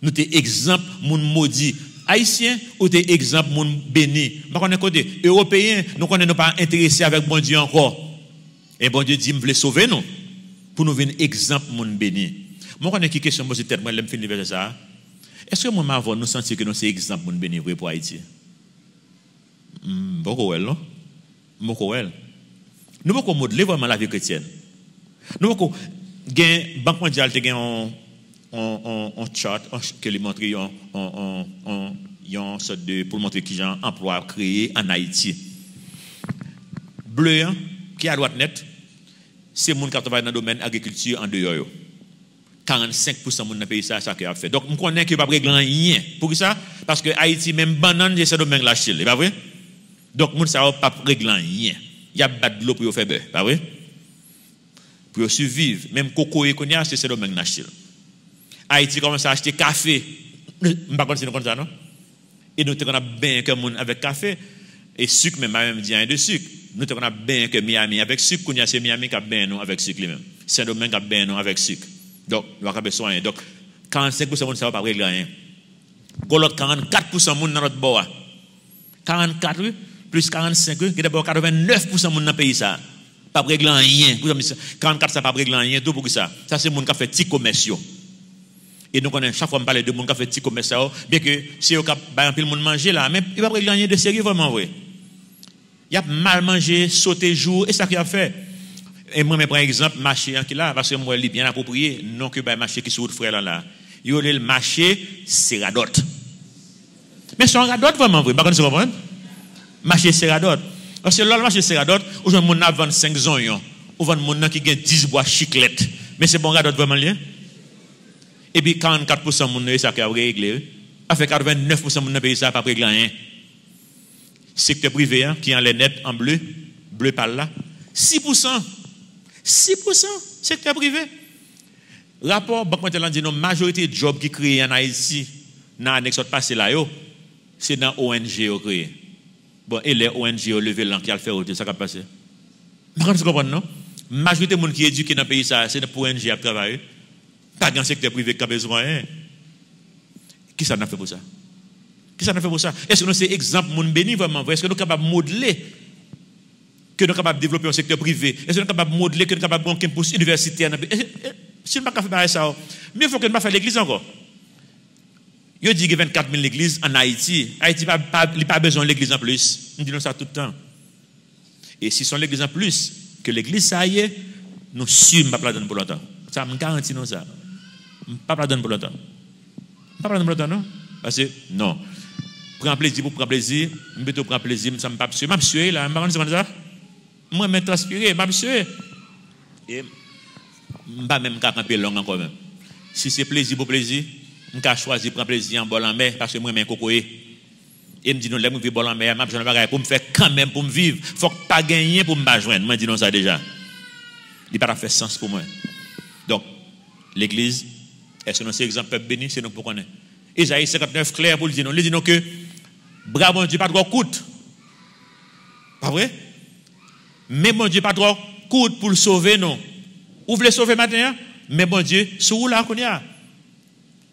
Speaker 1: Nous sommes exemple moun maudit. Haïtien ou t'es exemple moun béni. Par contre côté européen, nous connaissons pas intéressés avec bon Dieu encore. Et bon Dieu dit me veut sauver nous pour nous venir exemple moun béni. Moi connais qui question poser tête moi l'aime finir vers ça. Est-ce que moi m'avons nous sentir que nous c'est exemple moun béni pour Haïti? Beaucoup well non? Beaucoup well. Nous pouvons modeler vraiment la vie chrétienne. Nous pouvons gain Banque mondiale te gain on chart que les montrer sorte de pour montrer qui gens emploi créé en Haïti. Bleu qui à droite net c'est monde qui travaille dans le domaine agriculture en dehors. 45% monde dans pays ça qui a fait. Donc on connaît que pas régler rien. Pour ça parce que Haïti même banane c'est ce domaine là chez, pas vrai? Donc monde ça pas régler rien. Il y a pas de l'eau pour faire beurre, pas vrai? Pour survivre, même coco et cognac c'est ce domaine là chez. Haïti commence à acheter café. Pas comme ça non? Et nous on a bien que monde avec café et sucre même dit rien de sucre. Nous on a bien que Miami avec sucre, cognac c'est Miami qui a bien nous avec sucre lui-même. Saint-Domingue qui a bien nous avec sucre. Donc, nous avons besoin. Donc, 45% monde ça va pas régler rien. Pour l'autre 44% monde dans notre bord. 44 plus 45 qui d'abord 89% monde dans pays ça. Pas régler rien. 44 ça pas régler rien tout pour ça. Ça c'est monde qui fait petit commerciaux. Et nous connaissons chaque fois on parle de monde qui fait petit commerce bien que c'est au cap ba pile monde manger là mais il va pas régler rien de sérieux vraiment vrai. Il a mal mangé, sauté jour et ça qui a fait. Et moi, par exemple, marché qui là, parce que moi, il est bien approprié, non que le marché qui est sur le frère là. Il y a le marché Seradot. Mais c'est un radot vraiment vrai, vous comprenez? Marché Seradot. Parce que là, le marché Seradot, aujourd'hui, on a 25 oignons, on vend mon qui gagne 10 bois chiclettes. Mais c'est bon radot vraiment lien. Et puis 44% de mon ça qui a réglé. Avec 89% de mon pays ça n'a pas réglé rien. Secteur privé, qui est en les net en bleu, bleu par là. 6%. 6% secteur privé. Rapport Banque mondiale dit non majorité de jobs qui créés en Haïti dans l'année passée là c'est dans ONG qui créé. Bon et les ONG ont levé l'an qui a fait ça qui a passé. Vous comprenez non? Majorité de monde qui éduqué dans le pays ça c'est pour ONG à travailler. Pas dans secteur privé qui a besoin. Qui ça n'a fait pour ça? Qui ça n'a fait pour ça? Est-ce que nous c'est exemple monde béni vraiment? Est-ce que nous sommes capables de modeler que nous sommes capables de développer un secteur privé? Est-ce que nous sommes capables de modeler que nous sommes capables de prendre un campus universitaire? Si nous ne pouvons pas faire ça, mais il faut que nous ne fassions pas l'église encore. Il dit qu'il y a 24 000 églises en Haïti. Haïti n'a pas besoin de l'église en plus. Nous disons ça tout le temps. Et si son l'église en plus, que l'église ça y est, nous sommes pas la donner pour longtemps. Ça me garantit non ça. Pas la donner pour longtemps. Pas la donner pour longtemps non? Parce que non. Prends plaisir pour prendre plaisir, je vais prendre plaisir, ça me pas sûr. Je suis là, je me ça. Moi je transpirer, je suis et je pas même camper long encore même. Si c'est plaisir pour plaisir, je vais choisir prendre plaisir en bol en mer parce que moi je suis cocoé. Et me dit non, là je vais bol en mer, je vais pour me faire quand même pour me vivre. Faut pas gagner pour me joindre. Moi je dis non ça déjà. Il pas fait sens pour moi. Donc l'église est-ce que c'est exemple peuple béni, c'est nous pour connaître. Isaïe 59 clair pour le dire non, il dit non que bras bon Dieu pas trop coûte. Pas vrai? Mais bon Dieu pas trop coûte pour le sauver non. Vous voulez sauver maintenant? Mais bon Dieu, sous là qu'on y a.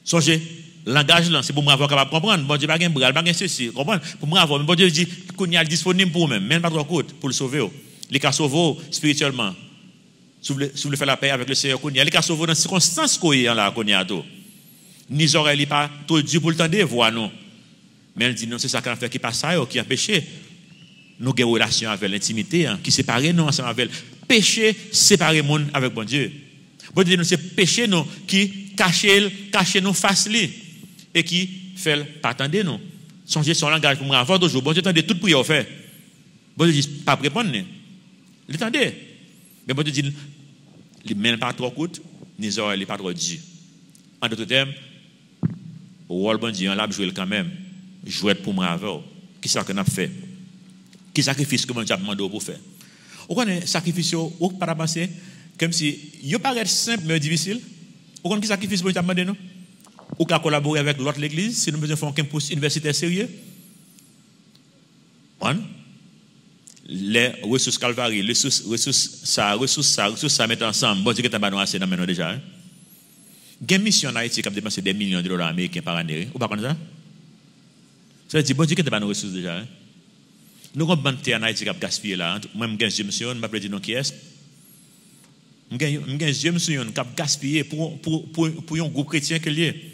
Speaker 1: Songez, langage là, c'est pour moi avoir capable comprendre. Bon Dieu pas gain bras, pas gain ceci, comprendre. Pour moi avoir, mais bon Dieu dit qu'on y a disponible pour même, même pas trop coûte pour le sauver. Les cas sauver spirituellement. Si vous voulez faire la paix avec le Seigneur qu'on y a, les cas sauver dans les circonstances qu'on y a là qu'on y a tout. Ni oreilles pas trop dur pour le temps de voir non. Mais elle dit non, c'est ça qu'on fait qui passe ça qui a péché. Nous avons une relation avec l'intimité qui sépare nous ensemble avec péché séparer monde avec bon Dieu. Bon Dieu nous c'est péché nous qui cache nous face lui et qui fait pas attendre nous. Songez son langage pour moi avant toujours bon Dieu attendez toute prière fait. Bon Dieu dit pas répondre. Il attendait. Mais bon Dieu dit les mains pas trop courtes, ni oreilles pas trop dures. En d'autres termes, rôle bon Dieu, on l'a joué quand même. Jouer pour moi avec. Qui ça qu'on a fait? Qui sacrifice que mon Dieu a demandé pour faire? Vous connaissez sacrifice ou pas passer comme si il paraît simple mais difficile. Vous connaissez qui sacrifice pour Dieu a demandé non? Ou qu'à collaborer avec l'autre l'église si nous besoin faire un campus universitaire sérieux. les ressources Calvary, les ressources ça mettre ensemble. Bon Dieu qui t'a pas nous assez dans maintenant déjà. Hein? Il y a une mission en Haïti qui a dépensé des millions de dollars américains par année. Ou pas comme ça? Ça veut dire, bon Dieu qui t'a pas nos ressources déjà. Hein? Nous avons une terre en Haïti qui a gaspillé là. Moi, je suis monsieur, je ne vais pas dire non qui est. Je suis monsieur qui a gaspillé pour un groupe chrétien qui est lié.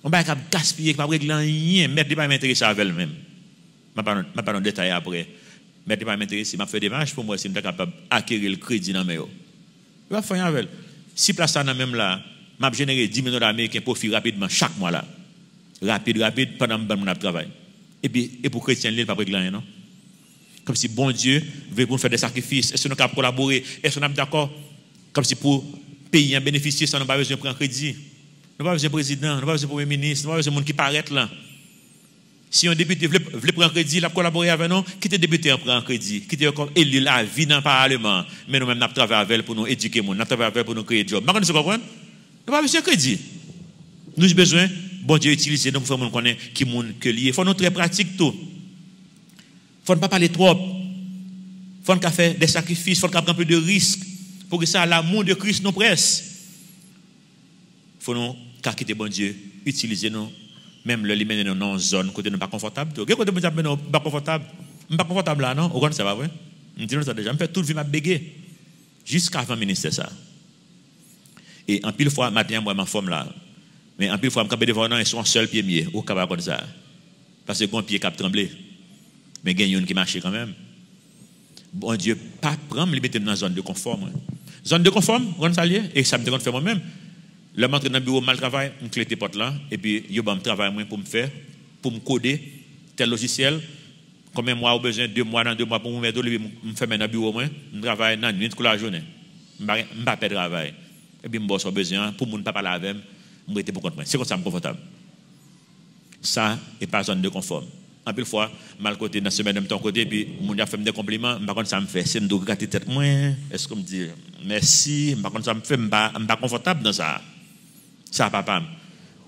Speaker 1: On va gaspiller, pas régler rien, mettre pas m'intéresser avec elle-même. Je ne vais pas dans détail après. Mettre pas m'intéresser, je fais des démarches pour moi si je suis capable d'acquérir le crédit dans mes. Je vais faire avec elle. Si place ça dans même là, je vais générer 10 millions d'Américains profit rapidement chaque mois là. Rapide, pendant que je travaille. Et pour les chrétiens, il ne pas régler rien, non? Comme si bon Dieu veut pour faire des sacrifices. Est-ce que nous avons collaboré? Est-ce que nous sommes d'accord? Comme si pour payer un bénéficier, nous n'avons pas besoin de prendre crédit. Nous n'avons pas besoin de président, nous n'avons pas besoin de premier ministre, nous n'avons pas besoin de monde qui paraît là. Si un député veut prendre crédit, il a collaboré avec nous, qui est député en prend crédit, qui est encore élu la vie dans le Parlement, mais nous-mêmes, nous travaillons avec elle pour nous éduquer, nous travaillons avec elle pour nous créer des jobs. Vous comprenez? Nous n'avons pas besoin de crédit. Nous avons besoin, bon Dieu, utiliser nous pour faire nous connaître qui est que lié. Il faut nous très pratique tout. Il faut ne pas parler trop. Il faut nous faire des sacrifices, il faut nous prendre un peu de risques pour que ça, l'amour de Christ nous presse. Il faut nous quitter bon Dieu, utiliser nous. Même le limiter dans une zone côté nous pas confortable. Quel côté nous pas confortable? Pas confortable là non? Au contraire, c'est pas vrai. Je dis ça déjà, je fais toute vie m'a bégué jusqu'à avant ministère ça. Et en pile fois matin moi ma forme là. Mais en pile fois me camper devant non, ils sont seul pied mieux au capable comme ça. Parce que mon pied cap trembler. Mais gagne une qui marche quand même. Bon Dieu pas prendre me mettre dans zone de confort moi. Zone de confort, on s'allier et ça me fait faire moi-même. Le m'entre dans le bureau mal travail, me clé tes portes là et puis yo ba me travail moi pour me faire pour me coder tel logiciel. Combien mois au besoin 2 mois dans 2 mois pour me mettre me faire dans le bureau moi, me travaille dans nuit toute la journée. Me pas perdre travail. Et puis me bosse au besoin pour mon pas parler avec me rester pour compte moi. C'est comme ça me confortable. Ça est pas zone de confort. En plus fois mal côté dans semaine de ton côté puis mon a fait des compliments, par contre ça me fait c'est me gratter tête moi. Est-ce qu'on me dit merci, par contre ça me fait pas confortable dans ça. Ça papa.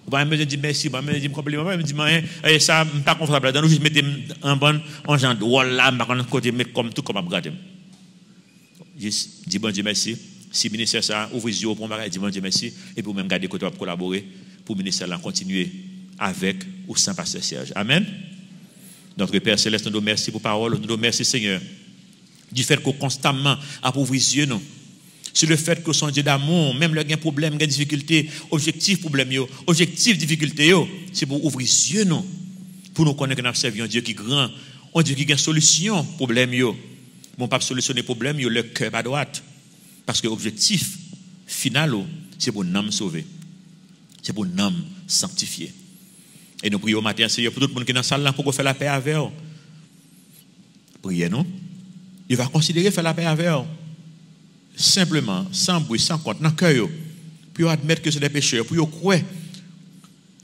Speaker 1: Ou pas me dire merci, pas me dire compliment, pas me dire mais ça pas confortable là, nous juste mettre en bonne en genre drôle là, par contre côté mais comme tout comme regarder. Juste dis bon Dieu merci. Si ministère ça ouvre les yeux pour me dire bon Dieu merci et pour même garder côté pour collaborer pour ministère là continuer avec ou sans pasteur Serge. Amen. Notre Père céleste, nous te remercions pour parole, nous te remercions Seigneur du fait que constamment appauvrir les yeux nous. Sur le fait que son Dieu d'amour, même le gain problème, gain difficulté, objectif problème yo, objectif difficulté yo, c'est pour ouvrir les yeux nous, pour nous connaître que nous servons un Dieu qui est grand, un Dieu qui a une solution problème yo. Bon pas solutionner problème yo le cœur à droite, parce que l'objectif final c'est pour nous sauver, c'est pour nous sanctifier. Et nous prions matin Seigneur pour tout le monde qui est dans la salle là pour faire la paix avec eux. Priez nous. Il va considérer faire la paix avec eux. Simplement, sans bruit, sans compte, dans le cœur, puis admettre que c'est des pécheurs, puis croire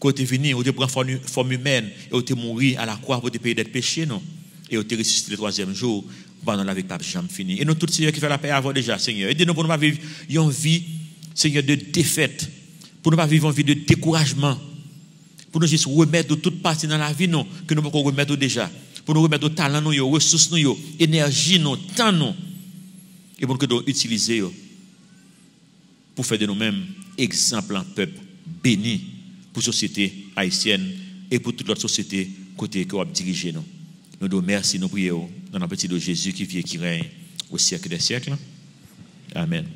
Speaker 1: que tu es venu, tu prends forme humaine, et tu es mort à la croix pour te payer d'être péché, non? Et tu es ressuscité le 3e jour, pendant la vie pas jamais fini. Et nous tous, Seigneur, qui fait la paix avant déjà, Seigneur. Aidez-nous pour ne pas vivre une vie, Seigneur, de défaite, pour ne pas vivre une vie de découragement, pour nous juste remettre toute partie dans la vie, non, que nous pouvons remettre déjà, pour nous remettre au talent, nos ressources, nos énergie, nos temps, non. Et pour que nous utiliser pour faire de nous-mêmes exemple en peuple béni pour la société haïtienne et pour toute l'autre société côté que nous diriger nous. Nous nous remercions, nous prions dans le petit de Jésus qui vit et qui règne au siècle des siècles. Amen.